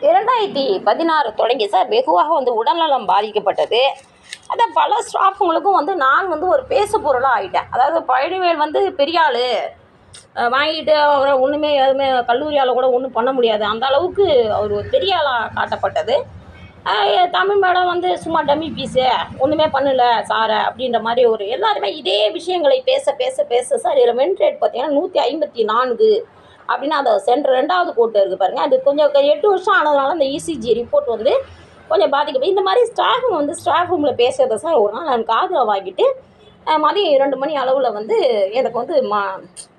2016 தொடங்கி சார் வெகுவாக வந்து உடல்நலம் பாதிக்கப்பட்டது. அதான் பல ஸ்டாஃபுங்களுக்கும் வந்து நான் வந்து ஒரு பேசு பொருளாக ஆகிட்டேன். அதாவது பழனிவேல் வந்து பெரிய ஆள் வாங்கிட்டு அவரை ஒன்றுமே எதுவுமே கல்லூரியால் கூட ஒன்றும் பண்ண முடியாது, அந்த அளவுக்கு அவர் ஒரு பெரிய ஆளாக காட்டப்பட்டது. தமிழ் மேடம் வந்து சும்மா டம்மி பீஸு, ஒன்றுமே பண்ணலை சாரை அப்படின்ற மாதிரி ஒரு எல்லாருமே இதே விஷயங்களை பேச பேச பேச சார் இதில் வென்ட்ரேட் பார்த்தீங்கன்னா 154 அப்படின்னு அந்த சென்டர் 2வது கோட்டு இருக்குது பாருங்கள். அது கொஞ்சம் 8 வருஷம் ஆனதுனால அந்த இசிஜி ரிப்போர்ட் வந்து கொஞ்சம் பாதிக்கப்படும். இந்த மாதிரி ஸ்டாஃப் ரூமில் பேசுகிறத சார் ஒரு நாள் நான் காதில் வாங்கிட்டு மதியம் 2 மணி அளவில் வந்து எனக்கு வந்து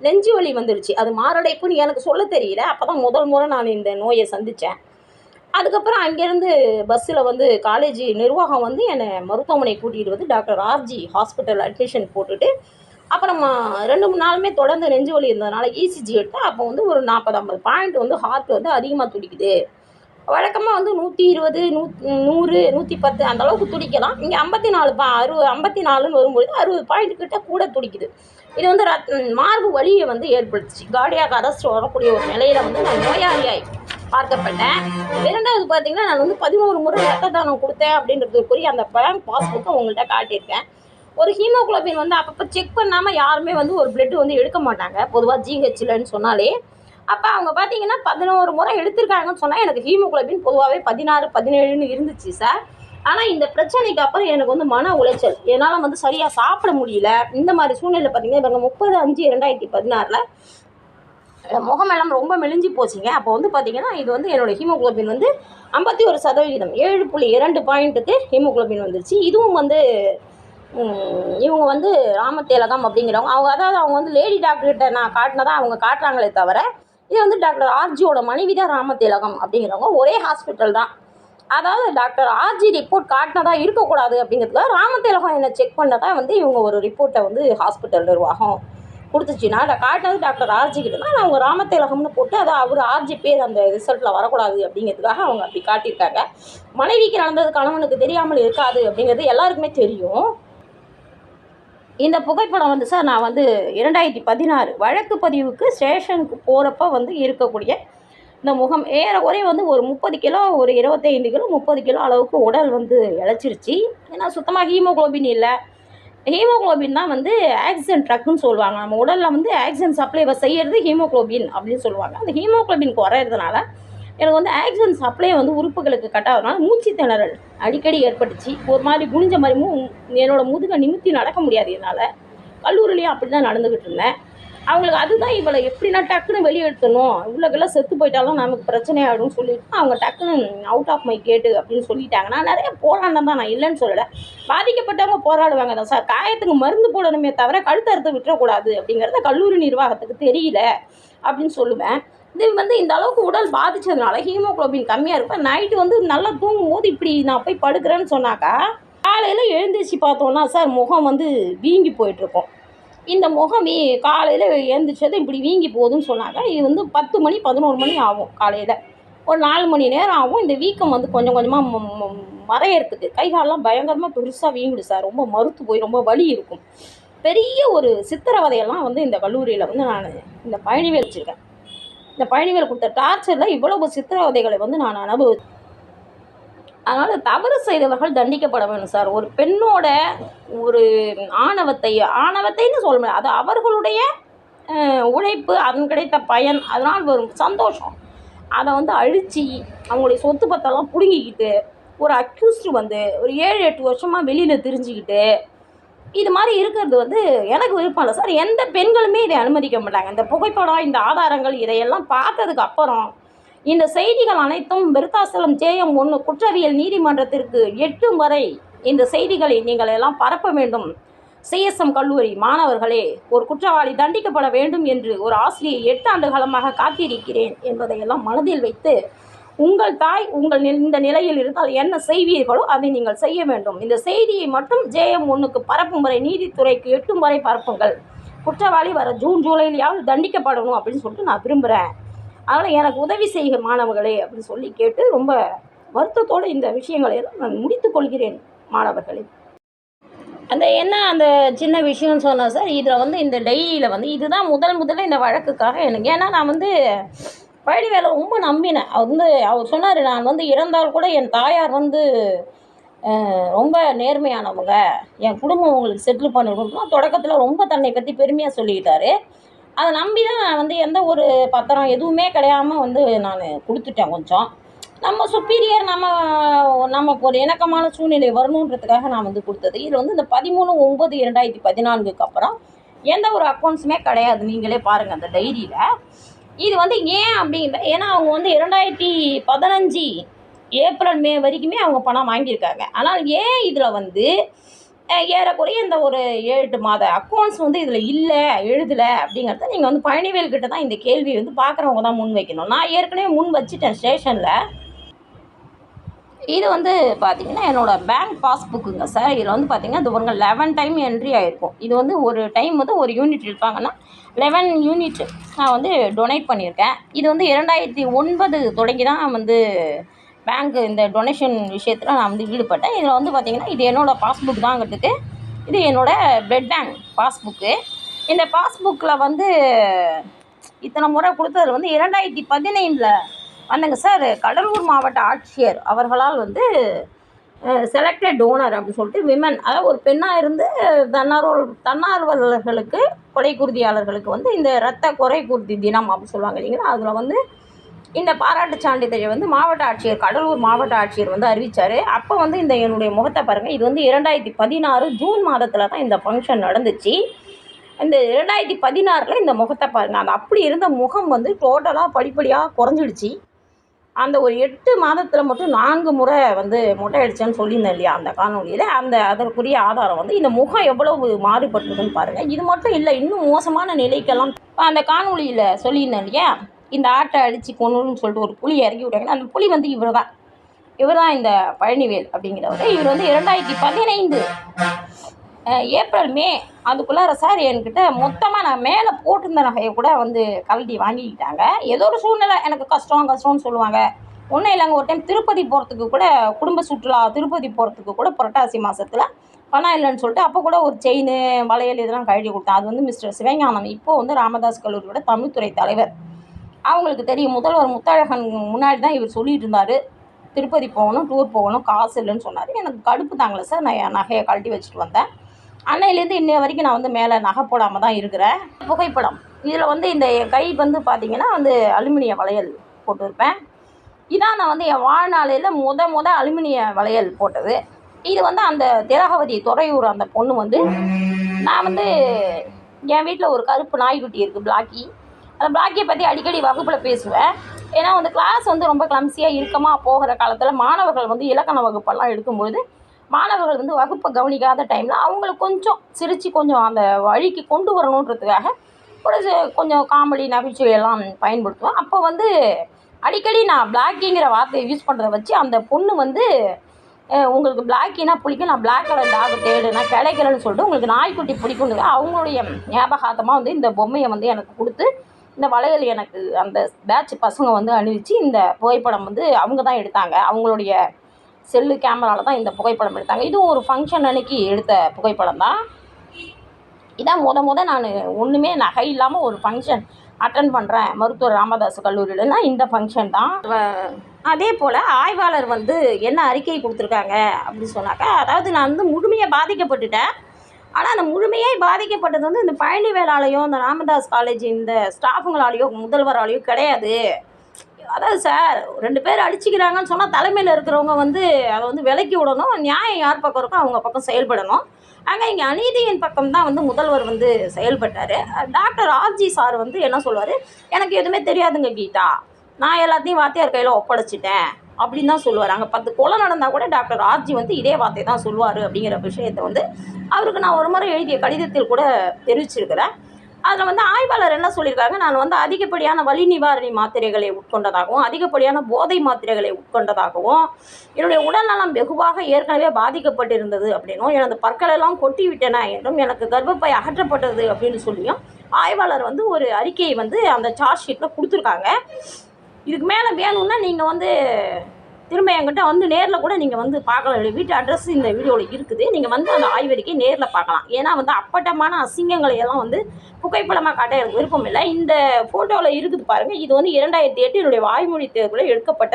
நெஞ்சு வலி வந்துடுச்சு. அது மாரடைப்புன்னு எனக்கு சொல்ல தெரியல. அப்போ தான் முதல் முறை நான் இந்த நோயை சந்தித்தேன். அதுக்கப்புறம் அங்கேருந்து பஸ்ஸில் வந்து காலேஜ் நிர்வாகம் வந்து என்னை மருத்துவமனை கூட்டிகிட்டு வந்து டாக்டர் ஆர்ஜி ஹாஸ்பிட்டல் அட்மிஷன் போட்டுட்டு, அப்புறம் 2-3 நாளுமே தொடர்ந்து நெஞ்சு வலி இருந்ததுனால இசிஜி எடுத்தால் அப்போ வந்து ஒரு 40-50 பாயிண்ட் வந்து ஹார்ட் வந்து அதிகமாக துடிக்குது. வழக்கமாக வந்து 120, 100, 110 அந்த அளவுக்கு துடிக்கலாம். இங்கே 54ன்னு வரும்பொழுது 60 பாயிண்ட் கிட்ட கூட துடிக்குது. இது வந்து மார்பு வலியை வந்து ஏற்படுத்துச்சு. கார்டியாக் அரெஸ்ட் வரக்கூடிய ஒரு நிலையில் வந்து நான் நோயாளியாய் பார்க்கப்பட்டேன். 2வது பார்த்தீங்கன்னா நான் வந்து 11 முறை ரத்த தானம் கொடுத்தேன் அப்படின்றதுக்குரிய அந்த பேங்க் பாஸ்புக்கை உங்கள்கிட்ட காட்டியிருக்கேன். ஒரு ஹீமோகுளோபின் வந்து அப்பப்போ செக் பண்ணாமல் யாருமே வந்து ஒரு பிளட்டு வந்து எடுக்க மாட்டாங்க பொதுவாக ஜிஹெச்லன்னு சொன்னாலே. அப்போ அவங்க பார்த்தீங்கன்னா 11 முறை எடுத்திருக்காங்கன்னு சொன்னால் எனக்கு ஹீமோகுளோபின் பொதுவாகவே 16, 17ன்னு இருந்துச்சு சார். ஆனால் இந்த பிரச்சனைக்கு அப்புறம் எனக்கு வந்து மன உளைச்சல், என்னால் வந்து சரியாக சாப்பிட முடியல. இந்த மாதிரி சூழ்நிலை பார்த்தீங்கன்னா 30/5/2016 முகமெல்லாம் ரொம்ப மெலிஞ்சு போச்சுங்க. அப்போ வந்து பார்த்தீங்கன்னா இது வந்து என்னோடய ஹீமோகுளோபின் வந்து 51%, 7.2 பாயிண்ட்டுக்கு ஹீமோகுளோபின் வந்துருச்சு. இதுவும் வந்து இவங்க வந்து ராமதேலகம் அப்படிங்கிறவங்க அவங்க வந்து லேடி டாக்டர்கிட்ட நான் காட்டினதான் அவங்க காட்டுறாங்களே தவிர இது வந்து டாக்டர் ஆர்ஜியோட மனைவி தான் ராமதேலகம் அப்படிங்கிறவங்க ஒரே ஹாஸ்பிட்டல் தான். அதாவது டாக்டர் ஆர்ஜி ரிப்போர்ட் காட்டினதா இருக்கக்கூடாது அப்படிங்கிறதுக்காக ராமதேலகம் என்னை செக் பண்ணதான் வந்து இவங்க ஒரு ரிப்போர்ட்டை வந்து ஹாஸ்பிட்டல் நிர்வாகம் கொடுத்துச்சுன்னா அதை காட்டினது டாக்டர் ஆர்ஜி கிட்ட தான். அவங்க ராமதேலகம்னு போட்டு அதை அவர் ஆர்ஜி பேர் அந்த ரிசல்ட்டில் வரக்கூடாது அப்படிங்கிறதுக்காக அவங்க அப்படி காட்டியிருக்காங்க. மனைவிக்கு நடந்தது கணவனுக்கு தெரியாமல் இருக்காது அப்படிங்கிறது எல்லாருக்குமே தெரியும். இந்த புகைப்படம் வந்து சார் நான் வந்து 2016 வழக்கு பதிவுக்கு ஸ்டேஷனுக்கு போகிறப்ப வந்து இருக்கக்கூடிய இந்த முகம் ஏறக்குறைய வந்து ஒரு 30 கிலோ, ஒரு 25 கிலோ, 30 கிலோ அளவுக்கு உடல் வந்து இழைச்சிருச்சு. ஏன்னா சுத்தமாக ஹீமோகுளோபின் இல்லை. ஹீமோகுளோபின் தான் வந்து ஆக்சிஜன் ட்ரக்குன்னு சொல்லுவாங்க. நம்ம உடலில் வந்து ஆக்சிஜன் சப்ளை செய்கிறது ஹீமோகுளோபின் அப்படின்னு சொல்லுவாங்க. அந்த ஹீமோகுளோபின் குறையிறதுனால எனக்கு வந்து ஆக்சிஜன் சப்ளை வந்து உறுப்புகளுக்கு கட்டாதனால மூச்சு திணறல் அடிக்கடி ஏற்பட்டுச்சு. ஒரு மாதிரி குனிஞ்ச மாதிரி என்னோடய முதுகை நிமித்தி நடக்க முடியாது என்னால். கல்லூரிலையும் அப்படி தான் நடந்துக்கிட்டு இருந்தேன். அவங்களுக்கு அதுதான் இவளை எப்படின்னா டக்குன்னு வெளியே எடுத்துடணும், இவ்வளோக்கெல்லாம் செத்து போயிட்டாலும் நமக்கு பிரச்சனை ஆகிடும்னு சொல்லிட்டு அவங்க டக்குன்னு அவுட் ஆஃப் மை கேட்டு அப்படின்னு சொல்லிட்டாங்க. நான் நிறைய போராட்டம் தான், நான் இல்லைன்னு சொல்லலை. பாதிக்கப்பட்டவங்க போராடுவாங்க தான் சார். காயத்துக்கு மருந்து போடணுமே தவிர கழுத்து அறுத்து விட்டுறக்கூடாது அப்படிங்கிறத கல்லூரி நிர்வாகத்துக்கு தெரியல அப்படின்னு சொல்லுவேன். இது வந்து இந்த அளவுக்கு உடல் பாதித்ததுனால ஹீமோகுளோபின் கம்மியாக இருப்பேன். நைட்டு வந்து நல்லா தூங்கும் போது இப்படி நான் போய் படுக்கிறேன்னு சொன்னாக்கா காலையில் எழுந்திரிச்சு பார்த்தோன்னா சார் முகம் வந்து வீங்கி போயிட்டுருக்கோம். இந்த முகம் காலையில் எழுந்திரிச்சது இப்படி வீங்கி போகுதுன்னு சொன்னாங்க. இது வந்து 10 மணி 11 மணி ஆகும். காலையில் ஒரு 4 மணி நேரம் ஆகும். இந்த வீக்கம் வந்து கொஞ்சம் கொஞ்சமாக மறையறதுக்கு கை காலெலாம் பயங்கரமாக பெருசாக வீங்குது சார். ரொம்ப மறுத்து போய் ரொம்ப வலி இருக்கும். பெரிய ஒரு சித்திரவதையெல்லாம் வந்து இந்த கல்லூரியில் வந்து நான் இந்த பழனிவேல் வச்சுருக்கேன். இந்த பழனிவேல் கொடுத்த டார்ச்சரில் இவ்வளவு சித்திரவதைகளை வந்து நான் அதனால் தவறு செய்தவர்கள் தண்டிக்கப்பட வேணும் சார். ஒரு பெண்ணோட ஒரு ஆணவத்தைன்னு சொல்ல முடியாது, அது அவர்களுடைய உழைப்பு, அதன் கிடைத்த பயன், அதனால் வரும் சந்தோஷம். அதை வந்து அழித்து அவங்களுடைய சொத்து பத்தெல்லாம் பிடுங்கிக்கிட்டு ஒரு அக்யூஸ்டு வந்து ஒரு 7-8 வருஷமாக வெளியில் திரிஞ்சுக்கிட்டு இது மாதிரி இருக்கிறது வந்து எனக்கு விருப்பம் இல்லை சார். எந்த பெண்களுமே இதை அனுமதிக்க மாட்டாங்க. இந்த புகைப்படம், இந்த ஆதாரங்கள் இதையெல்லாம் பார்த்ததுக்கு அப்புறம் இந்த செய்திகள் அனைத்தும் விருத்தாசலம் JM1 குற்றவியல் நீதிமன்றத்திற்கு எட்டும் வரை இந்த செய்திகளை நீங்கள் எல்லாம் பரப்ப வேண்டும். CSM கல்லூரி மாணவர்களே, ஒரு குற்றவாளி தண்டிக்கப்பட வேண்டும் என்று ஒரு ஆசிரியை 8 ஆண்டு காலமாக காத்திருக்கிறேன் என்பதையெல்லாம் மனதில் வைத்து, உங்கள் தாய் இந்த நிலையில் இருந்தால் என்ன செய்வீர்களோ அதை நீங்கள் செய்ய வேண்டும். இந்த செய்தியை மட்டும் JM1க்கு பரப்பும் வரை, நீதித்துறைக்கு எட்டும் வரை பரப்புங்கள். குற்றவாளி வர ஜூன் ஜூலையிலாவது தண்டிக்கப்படணும் அப்படின்னு சொல்லிட்டு நான் விரும்புகிறேன். அதனால் எனக்கு உதவி செய்க மாணவர்களே அப்படின்னு சொல்லி கேட்டு ரொம்ப வருத்தத்தோடு இந்த விஷயங்களை எல்லாம் நான் முடித்து கொள்கிறேன் மாணவர்களே. அந்த சின்ன விஷயம்னு சொன்னேன் சார். இதில் வந்து இந்த டைரியில் வந்து இதுதான் முதல்ல இந்த வழக்குக்காக எனக்கு. ஏன்னா நான் வந்து பழனிவேலை ரொம்ப நம்பினேன். அவர் சொன்னார், நான் வந்து இறந்தால் கூட என் தாயார் வந்து ரொம்ப நேர்மையானவங்க, என் குடும்பம் உங்களுக்கு செட்டில் பண்ணி கொடுக்கணும். தொடக்கத்தில் ரொம்ப தன்னை பற்றி பெருமையாக சொல்லிக்கிட்டாரு. அதை நம்பி தான் நான் வந்து எந்த ஒரு பத்திரம் எதுவுமே கிடையாமல் வந்து நான் கொடுத்துட்டேன். கொஞ்சம் நம்ம சுப்பீரியர் நமக்கு ஒரு இணக்கமான சூழ்நிலை வரணுன்றதுக்காக நான் வந்து கொடுத்தது. இதில் வந்து இந்த 13/9/2014க்கு அப்புறம் எந்த ஒரு அக்கௌண்ட்ஸுமே கிடையாது. நீங்களே பாருங்கள் அந்த டைரியில். இது வந்து ஏன் அப்படிங்கிற, ஏன்னா அவங்க வந்து 2015 ஏப்ரல் மே வரைக்குமே அவங்க பணம் வாங்கியிருக்காங்க. ஆனால் ஏன் இதில் வந்து ஏறக்குறைய இந்த ஒரு 7-8 மாத அக்கௌண்ட்ஸ் வந்து இதில் எழுதலை அப்படிங்கிறத நீங்கள் வந்து பழனிவேல் கிட்ட தான் இந்த கேள்வி வந்து பார்க்குறவங்க தான் முன் வைக்கணும். நான் ஏற்கனவே முன் வச்சுட்டேன் ஸ்டேஷனில். இது வந்து பார்த்திங்கன்னா என்னோடய பேங்க் பாஸ்புக்குங்க சார். இதில் வந்து பார்த்திங்கன்னா இது ஒரு 11 டைம் என்ட்ரி ஆகிருக்கும். இது வந்து ஒரு டைம் வந்து ஒரு யூனிட் எடுப்பாங்கன்னா 11 யூனிட் நான் வந்து டொனேட் பண்ணியிருக்கேன். இது வந்து 2009 தொடங்கி தான் வந்து பேங்க்கு இந்த டொனேஷன் விஷயத்தில் நான் வந்து ஈடுபட்டேன். இதில் வந்து பார்த்திங்கன்னா இது என்னோடய பாஸ்புக் தாங்கிறதுக்கு இது என்னோடய பிளட் பேங்க் பாஸ்புக்கு. இந்த பாஸ்புக்கில் வந்து இத்தனை முறை கொடுத்ததில் வந்து 2015 வந்தங்க சார். கடலூர் மாவட்ட ஆட்சியர் அவர்களால் வந்து செலக்டட் டோனர் அப்படின்னு சொல்லிட்டு விமன், அதாவது ஒரு பெண்ணாக இருந்து தன்னார்வலர்களுக்கு கொலை குருதியாளர்களுக்கு வந்து இந்த இரத்த கொலை குருதி தினம் அப்படின்னு சொல்லுவாங்க இல்லைங்களா, அதில் வந்து இந்த பாராட்டு சான்றிதழை வந்து மாவட்ட ஆட்சியர், கடலூர் மாவட்ட ஆட்சியர் வந்து அறிவித்தார். அப்போ வந்து இந்த என்னுடைய முகத்தை பாருங்கள். இது வந்து 2016 ஜூன் மாதத்தில் தான் இந்த ஃபங்க்ஷன் நடந்துச்சு. இந்த 2016 இந்த முகத்தை பாருங்கள். அது அப்படி இருந்த முகம் வந்து டோட்டலாக படிப்படியாக குறைஞ்சிடுச்சு. அந்த ஒரு 8 மாதத்தில் மட்டும் 4 முறை வந்து மொட்டை அடித்தேன்னு சொல்லியிருந்தேன் இல்லையா அந்த காணொலியில். அதற்குரிய ஆதாரம் வந்து இந்த முகம் எவ்வளவு மாறுபட்டுருக்குன்னு பாருங்கள். இது மட்டும் இல்லை, இன்னும் மோசமான நிலைக்கெல்லாம் அந்த காணொலியில் சொல்லியிருந்தேன் இல்லையா, இந்த ஆட்டை அடித்து கொண்டுன்னு சொல்லிட்டு ஒரு புலி இறக்கி விட்டாங்க. அந்த புலி வந்து இவர் தான் இந்த பழனிவேல் அப்படிங்கிறவர். இவர் வந்து 2015 ஏப்ரல் மே அதுக்குள்ளார சார் என்கிட்ட மொத்தமாக நான் மேலே போட்டிருந்த நகையை கூட வந்து கழட்டி வாங்கிக்கிட்டாங்க. ஏதோ ஒரு சூழ்நிலை, எனக்கு கஷ்டம்னு சொல்லுவாங்க. ஒன்றும் இல்லைங்க, ஒரு டைம் திருப்பதி போகிறதுக்கு கூட, குடும்ப சுற்றுலா திருப்பதி போகிறதுக்கு கூட புரட்டாசி மாதத்தில் பணம் இல்லைன்னு சொல்லிட்டு அப்போ கூட ஒரு செயின் வளையல் இதெல்லாம் கழட்டி கொடுத்தேன். அது வந்து மிஸ்டர் சிவஞானம், இப்போது வந்து ராமதாஸ் கல்லூரியோட தமிழ்துறை தலைவர். அவங்களுக்கு தெரியும், முதல்வர் முத்தழகன் முன்னாடி தான் இவர் சொல்லிட்டு இருந்தார், திருப்பதி போகணும், டூர் போகணும், காசு இல்லைன்னு சொன்னார். எனக்கு கடுப்பு தாங்கலை சார். நான் என் நகையை கழட்டி வச்சுட்டு வந்தேன். அன்னையிலேருந்து இன்னைய வரைக்கும் நான் வந்து மேலே நகை போடாமல் தான் இருக்கிறேன். புகைப்படம் இதில் வந்து இந்த கை வந்து பார்த்திங்கன்னா வந்து அலுமினிய வளையல் போட்டிருப்பேன். இதான் நான் வந்து என் வாழ்நாளையில் முத அலுமினிய வளையல் போட்டது. இது வந்து அந்த திலகவதி துறையூர் அந்த பொண்ணு வந்து, நான் வந்து என் வீட்டில் ஒரு கருப்பு நாய்க்குட்டி இருக்குது பிளாக்கி. அந்த பிளாக்கியை பற்றி அடிக்கடி வகுப்பில் பேசுவேன். ஏன்னா வந்து கிளாஸ் வந்து ரொம்ப கிளம்சியாக இறுக்கமாக போகிற காலத்தில் மாணவர்கள் வந்து இலக்கண வகுப்பெல்லாம் எடுக்கும்பொழுது மாணவர்கள் வந்து வகுப்பை கவனிக்காத டைமில் அவங்களுக்கு கொஞ்சம் சிரித்து கொஞ்சம் அந்த வழிக்கு கொண்டு வரணுன்றதுக்காக கொஞ்சம் காமெடி நகைச்சுவையெல்லாம் பயன்படுத்துவேன். அப்போ வந்து அடிக்கடி நான் பிளாக்கிங்கிற வார்த்தையை யூஸ் பண்ணுறத வச்சு அந்த பொண்ணு வந்து, உங்களுக்கு பிளாக்கினா பிடிக்கும், நான் பிளாக் கலர் டாக் தேடு, நான் கிடைக்கலன்னு சொல்லிட்டு உங்களுக்கு நாய்க்குட்டி பிடிக்கும்னு அவங்களுடைய ஞாபகார்த்தமாக வந்து இந்த பொம்மையை வந்து எனக்கு கொடுத்து, இந்த வளையல் எனக்கு அந்த பேட்ச் பசங்க வந்து அணிவிச்சு இந்த புகைப்படம் வந்து அவங்க தான் எடுத்தாங்க. அவங்களுடைய செல்லு கேமராவில் தான் இந்த புகைப்படம் எடுத்தாங்க. இதுவும் ஒரு ஃபங்க்ஷன் அன்னைக்கு எடுத்த புகைப்படம் தான். இதான் முத நான் ஒன்றுமே நகை இல்லாமல் ஒரு ஃபங்க்ஷன் அட்டன் பண்ணுறேன் மருத்துவர் ராமதாஸ் கல்லூரியிலன்னா இந்த ஃபங்க்ஷன் தான். அதே போல் ஆய்வாளர் வந்து என்ன அறிக்கை கொடுத்துருக்காங்க அப்படின்னு சொன்னாக்கா, அதாவது நான் வந்து முழுமையாக பாதிக்கப்பட்டுட்டேன். ஆனால் அந்த முழுமையாக பாதிக்கப்பட்டது வந்து இந்த பழனிவேலாலேயோ இந்த ராமதாஸ் காலேஜ் இந்த ஸ்டாஃபுங்களாலேயோ முதல்வராலேயோ கிடையாது. அதாவது சார் 2 பேர் அடிச்சுக்கிறாங்கன்னு சொன்னால் தலைமையில் இருக்கிறவங்க வந்து அதை வந்து விலக்கி விடணும். நியாயம் யார் பக்கம் இருக்கோ அவங்க பக்கம் செயல்படணும். அங்கே இங்கே அநீதியின் பக்கம் தான் வந்து முதல்வர் வந்து செயல்பட்டார். டாக்டர் ஆர்ஜி சார் வந்து என்ன சொல்வார், எனக்கு எதுவுமே தெரியாதுங்க கீதா, நான் எல்லாத்தையும் வாத்தியார் கையில் ஒப்படைச்சிட்டேன் அப்படின்னு தான் சொல்லுவார். அங்கே 10 கொலை நடந்தால் கூட டாக்டர் ஆர்ஜி வந்து இதே வார்த்தை தான் சொல்லுவார் அப்படிங்கிற விஷயத்தை வந்து அவருக்கு நான் ஒரு முறை எழுதிய கடிதத்தில் கூட தெரிவிச்சிருக்கிறேன். அதில் வந்து ஆய்வாளர் என்ன சொல்லியிருக்காங்க, நான் வந்து அதிகப்படியான வலி நிவாரணி மாத்திரைகளை உட்கொண்டதாகவும் அதிகப்படியான போதை மாத்திரைகளை உட்கொண்டதாகவும் என்னுடைய உடல்நலம் வெகுவாக ஏற்கனவே பாதிக்கப்பட்டிருந்தது அப்படின்னும் எனது பற்களெல்லாம் கொட்டி விட்டன என்றும் எனக்கு கர்ப்பப்பை அகற்றப்பட்டது அப்படின்னு சொல்லியும் ஆய்வாளர் வந்து ஒரு அறிக்கையை வந்து அந்த சார்ஜ் ஷீட்டில் கொடுத்துருக்காங்க. இதுக்கு மேலே வேணும்னா நீங்கள் வந்து திரும்ப என்கிட்ட வந்து நேரில் கூட நீங்கள் வந்து பார்க்கலாம். வீட்டு அட்ரஸ் இந்த வீடியோவில் இருக்குது. நீங்கள் வந்து அந்த ஆய்வறிக்கை நேரில் பார்க்கலாம். ஏன்னா வந்து அப்பட்டமான அசிங்கங்களை எல்லாம் வந்து புகைப்படமாக காட்ட எனக்கு விருப்பம் இல்லை. இந்த ஃபோட்டோவில் இருக்குது பாருங்கள். இது வந்து 2008 என்னுடைய வாய்மொழி தேர்வில் எடுக்கப்பட்ட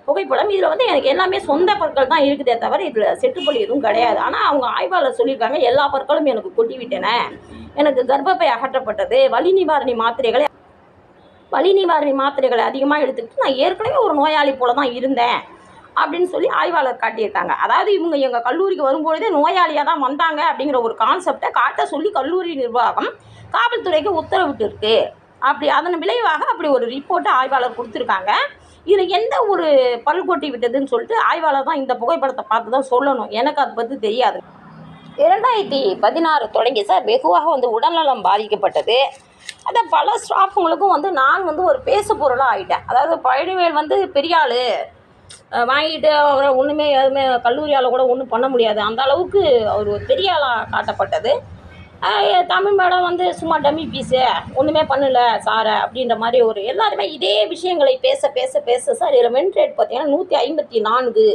புகைப்படம். இதில் வந்து எனக்கு எல்லாமே சொந்த பற்கள் தான் இருக்குதே தவிர இதில் செட்டுப்பொழி எதுவும் கிடையாது. ஆனால் அவங்க ஆய்வாளர் சொல்லியிருக்காங்க, எல்லா பற்களும் எனக்கு கொட்டி விட்டன, எனக்கு கர்ப்பப்பை அகற்றப்பட்டது, வலி நிவாரணி மாத்திரைகளை அதிகமாக எடுத்துக்கிட்டு நான் ஏற்கனவே ஒரு நோயாளி போல தான் இருந்தேன் அப்படின்னு சொல்லி ஆய்வாளர் காட்டியிருக்காங்க. அதாவது இவங்க எங்கள் கல்லூரிக்கு வரும்பொழுதே நோயாளியாக தான் வந்தாங்க அப்படிங்கிற ஒரு கான்செப்டை காட்ட சொல்லி கல்லூரி நிர்வாகம் காவல்துறைக்கு உத்தரவிட்டு அப்படி அதன் விளைவாக அப்படி ஒரு ரிப்போர்ட்டை ஆய்வாளர் கொடுத்துருக்காங்க. இதில் எந்த ஒரு பல்கொட்டி விட்டதுன்னு சொல்லிட்டு ஆய்வாளர் தான் இந்த புகைப்படத்தை பார்த்து தான் சொல்லணும். எனக்கு அதை பற்றி தெரியாது. 2016 தொடங்கி சார் வெகுவாக வந்து உடல்நலம் பாதிக்கப்பட்டது. அதை பல ஸ்டாஃபுங்களுக்கும் வந்து நான் வந்து ஒரு பேசு பொருளாக ஆகிட்டேன். அதாவது பழனிவேல் வந்து பெரிய ஆள் வாங்கிட்டு அவரை ஒன்றுமே எதுவுமே கல்லூரியால் கூட ஒன்றும் பண்ண முடியாது, அந்த அளவுக்கு அவர் ஒரு பெரிய ஆளாக காட்டப்பட்டது. தமிழ் மேடம் வந்து சும்மா டம்மி பீஸு ஒன்றுமே பண்ணலை சாரை அப்படின்ற மாதிரி ஒரு எல்லாருமே இதே விஷயங்களை பேச பேச பேச சார் இதில் வென்ட்ரேட் பார்த்தீங்கன்னா 154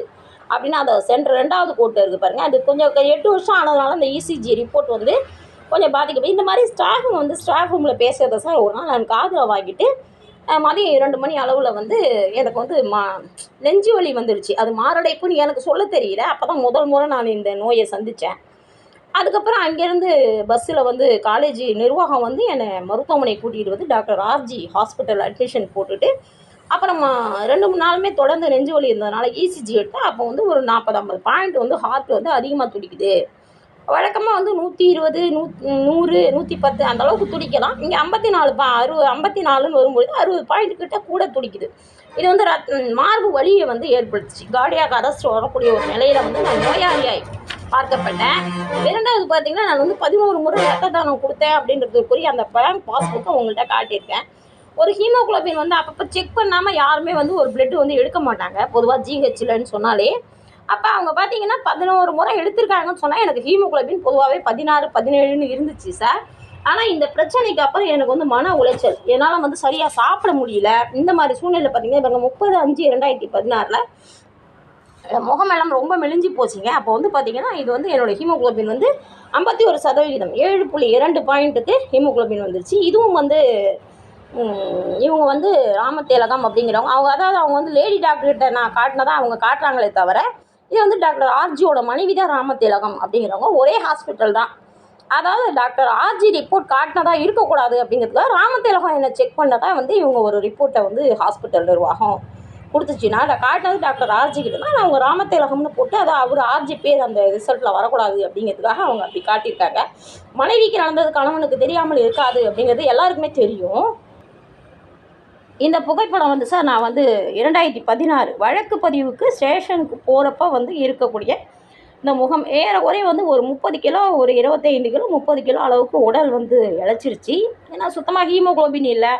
அப்படின்னு அதை சென்டர் 2வது கோட்டை இருக்குது பாருங்கள். அது கொஞ்சம் 8 வருஷம் ஆனதுனால அந்த இசிஜி ரிப்போர்ட் வந்து கொஞ்சம் பாதிக்கப்படும். இந்த மாதிரி ஸ்டாஃப் ரூமில் பேசுகிறத சார் ஒரு நாள் நான் காதில் வாங்கிட்டு மதியம் 2 மணி அளவில் வந்து எனக்கு வந்து நெஞ்சு வலி வந்துடுச்சு. அது மாரடைப்புன்னு எனக்கு சொல்ல தெரியல. அப்போ தான் முதல் முறை நான் இந்த நோயை சந்தித்தேன். அதுக்கப்புறம் அங்கேருந்து பஸ்ஸில் வந்து காலேஜ் நிர்வாகம் வந்து என்னை மருத்துவமனை கூட்டிகிட்டு வந்து டாக்டர் ஆர்ஜி ஹாஸ்பிட்டல் அட்மிஷன் போட்டுட்டு அப்புறம் 2-3 நாளுமே தொடர்ந்து நெஞ்சு வலி இருந்ததுனால இசிஜி எடுத்தால் அப்போ வந்து ஒரு 40-50 பாயிண்ட் வந்து ஹார்ட் வந்து அதிகமாக துடிக்குது. வழக்கமாக வந்து 120, 100, 110 அந்த அளவுக்கு துடிக்கலாம். இங்கே 54ன்னு வரும்பொழுது 60 பாயிண்ட் கிட்ட கூட துடிக்குது. இது வந்து மார்பு வலியை வந்து ஏற்படுத்துச்சு. கார்டியாக் அரெஸ்ட் வரக்கூடிய ஒரு நிலையில் வந்து நான் நோயாளியாய் பார்க்கப்பட்டேன். 2வது பார்த்தீங்கன்னா நான் வந்து 11 முறை ரத்த தானம் கொடுத்தேன் அப்படின்றதுக்குரிய அந்த பேங்க் பாஸ்புக்கை உங்கள்கிட்ட காட்டியிருக்கேன். ஒரு ஹீமோகுளோபின் வந்து அப்பப்போ செக் பண்ணாமல் யாருமே வந்து ஒரு பிளட்டு வந்து எடுக்க மாட்டாங்க பொதுவாக ஜிஹெச்லன்னு சொன்னாலே. அப்போ அவங்க பார்த்தீங்கன்னா 11 முறை எடுத்திருக்காங்கன்னு சொன்னால் எனக்கு ஹீமோகுளோபின் பொதுவாகவே 16, 17ன்னு இருந்துச்சு சார். ஆனால் இந்த பிரச்சனைக்கு அப்புறம் எனக்கு வந்து மன உளைச்சல், என்னால் வந்து சரியாக சாப்பிட முடியல. இந்த மாதிரி சூழ்நிலை பார்த்தீங்கன்னா இவங்க 30/5/2016 முகமெல்லாம் ரொம்ப மெலிஞ்சு போச்சுங்க. அப்போ வந்து பார்த்திங்கன்னா இது வந்து என்னோடய ஹீமோகுளோபின் வந்து 51%, 7.2 பாயிண்ட்டுக்கு ஹீமோகுளோபின் வந்துருச்சு. இதுவும் வந்து இவங்க வந்து ராமத்திலகம் அப்படிங்கிறவங்க அவங்க வந்து லேடி டாக்டர்கிட்ட நான் காட்டினதான் அவங்க காட்டுறாங்களே தவிர இது வந்து டாக்டர் ஆர்ஜியோட மனைவி தான் ராமத்திலகம் அப்படிங்கிறவங்க ஒரே ஹாஸ்பிட்டல் தான். அதாவது டாக்டர் ஆர்ஜி ரிப்போர்ட் காட்டினதா இருக்கக்கூடாது அப்படிங்கிறதுக்காக ராமத்திலகம் என்னை செக் பண்ணதான் வந்து இவங்க ஒரு ரிப்போர்ட்டை வந்து ஹாஸ்பிட்டல் நிர்வாகம் கொடுத்துச்சுன்னா அதை காட்டினது டாக்டர் ஆர்ஜி கிட்ட தான். அவங்க ராமத்திலகம்னு போட்டு அதை அவர் ஆர்ஜி பேர் அந்த ரிசல்ட்டில் வரக்கூடாது அப்படிங்கிறதுக்காக அவங்க அப்படி காட்டியிருக்காங்க. மனைவிக்கு நடந்தது கணவனுக்கு தெரியாமல் இருக்காது அப்படிங்கிறது எல்லாருக்குமே தெரியும். இந்த புகைப்படம் வந்து சார் நான் வந்து 2016 வழக்கு பதிவுக்கு ஸ்டேஷனுக்கு போகிறப்ப வந்து இருக்கக்கூடிய இந்த முகம் ஏறக்குறைய வந்து ஒரு 30 கிலோ, ஒரு 25 கிலோ 30 கிலோ அளவுக்கு உடல் வந்து இழைச்சிருச்சு. ஏன்னா சுத்தமாக ஹீமோகுளோபின் இல்லை.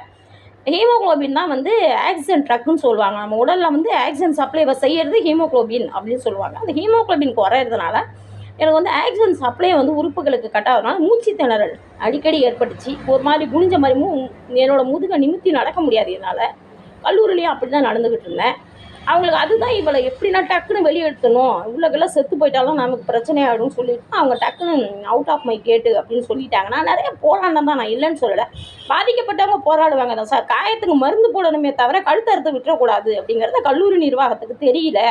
ஹீமோகுளோபின் தான் வந்து ஆக்சிஜன் ட்ரக்குன்னு சொல்லுவாங்க. நம்ம உடலில் வந்து ஆக்சிஜன் சப்ளை செய்கிறது ஹீமோகுளோபின் அப்படின்னு சொல்லுவாங்க. அந்த ஹீமோகுளோபின் குறையிறதுனால எனக்கு வந்து ஆக்சிஜன் சப்ளை வந்து உறுப்புகளுக்கு கட்டாதனால மூச்சு திணறல் அடிக்கடி ஏற்பட்டுச்சு. ஒரு மாதிரி குனிஞ்ச மாதிரி என்னோடய முதுகை நிமித்தி நடக்க முடியாது என்னால். கல்லூரிலையும் அப்படி தான் நடந்துக்கிட்டு இருந்தேன். அவங்களுக்கு அதுதான் இவளை எப்படின்னா டக்குன்னு வெளியெடுத்தணும், உள்ளக்கெல்லாம் செத்து போயிட்டாலும் நமக்கு பிரச்சனை ஆகிடும்னு சொல்லிட்டு அவங்க டக்குன்னு அவுட் ஆஃப் மை கேட்டு அப்படின்னு சொல்லிட்டாங்க. நான் நிறைய போராட்டம் தான், நான் இல்லைன்னு சொல்லலை. பாதிக்கப்பட்டவங்க போராடுவாங்க தான் சார். காயத்துக்கு மருந்து போடணுமே தவிர கழுத்தறுத்து விட்டுறக்கூடாது அப்படிங்கிறத கல்லூரி நிர்வாகத்துக்கு தெரியல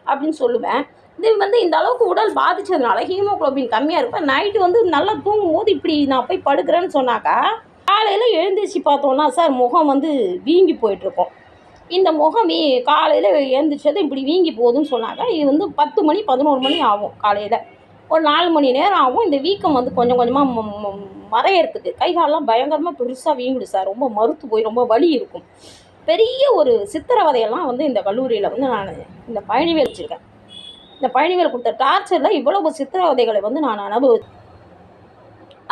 அப்படின்னு சொல்லுவேன். இது வந்து இந்த அளவுக்கு உடல் பாதிச்சதுனால ஹீமோகுளோபின் கம்மியாக இருக்கும். நைட்டு வந்து நல்லா தூங்கும்போது இப்படி நான் போய் படுக்கிறேன்னு சொன்னாக்கா, காலையில் எழுந்திரிச்சு பார்த்தோன்னா சார் முகம் வந்து வீங்கி போயிட்டுருக்கோம். இந்த முகம் காலையில் எழுந்திரிச்சது இப்படி வீங்கி போகுதுன்னு சொன்னாங்க. இது வந்து 10 மணி 11 மணி ஆகும். காலையில் ஒரு 4 மணி நேரம் ஆகும். இந்த வீக்கம் வந்து கொஞ்சம் கொஞ்சமாக மறையறதுக்கு. கை காலெலாம் பயங்கரமாக பெருசாக வீங்குது சார். ரொம்ப மறுத்து போய் ரொம்ப வலி இருக்கும். பெரிய ஒரு சித்திரவதையெல்லாம் வந்து இந்த கல்லூரியில் வந்து நான் இந்த பயணிவேல் வச்சுருக்கேன். இந்த பயணிவேல் கொடுத்த டார்ச்சரில் இவ்வளவு சித்திரவதைகளை வந்து நான் அனுபவிச்சேன்.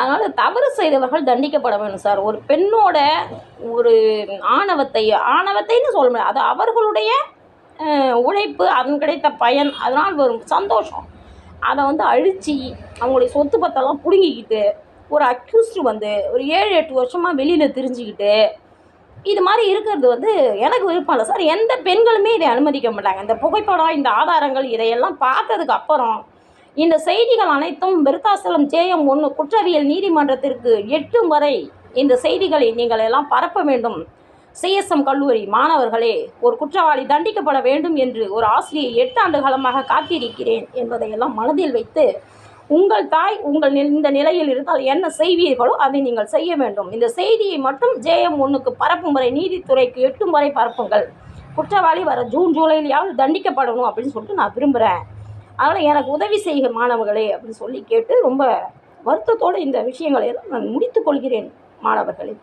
அதனால் தவறு செய்தவர்கள் தண்டிக்கப்பட வேணும் சார். ஒரு பெண்ணோட ஒரு ஆணவத்தைன்னு சொல்ல முடியாது, அது அவர்களுடைய உழைப்பு, அதன் கிடைத்த பயன், அதனால் வரும் சந்தோஷம். அதை வந்து அழித்து அவங்களுடைய சொத்து பத்தெல்லாம் பிடுங்கிக்கிட்டு ஒரு அக்யூஸ்டு வந்து ஒரு 7-8 வருஷமாக வெளியில் திரிஞ்சுக்கிட்டு இது மாதிரி இருக்கிறது வந்து எனக்கு விருப்பம் இல்லை சார். எந்த பெண்களுமே இதை அனுமதிக்க மாட்டாங்க. இந்த புகைப்படம், இந்த ஆதாரங்கள் இதையெல்லாம் பார்த்ததுக்கு அப்புறம் இந்த செய்திகள் அனைத்தும் விருத்தாசலம் JM1 குற்றவியல் நீதிமன்றத்திற்கு எட்டும் வரை இந்த செய்திகளை நீங்கள் எல்லாம் பரப்ப வேண்டும். CSM கல்லூரி மாணவர்களே, ஒரு குற்றவாளி தண்டிக்கப்பட வேண்டும் என்று ஒரு ஆசிரியை 8 ஆண்டு காலமாக காத்திருக்கிறேன் என்பதையெல்லாம் மனதில் வைத்து உங்கள் தாய் உங்கள் இந்த நிலையில் இருந்தால் என்ன செய்வீர்களோ அதை நீங்கள் செய்ய வேண்டும். இந்த செய்தியை மட்டும் JM1க்கு பரப்பும் வரை, நீதித்துறைக்கு எட்டும் வரை பரப்புங்கள். குற்றவாளி வர ஜூன் ஜூலையிலாவது தண்டிக்கப்படணும் அப்படின்னு சொல்லிட்டு நான் விரும்புகிறேன். அதனால் எனக்கு உதவி செய்க மாணவர்களே அப்படின்னு சொல்லி கேட்டு ரொம்ப வருத்தத்தோடு இந்த விஷயங்களை எல்லாம் நான் முடித்துக் கொள்கிறேன் மாணவர்களே.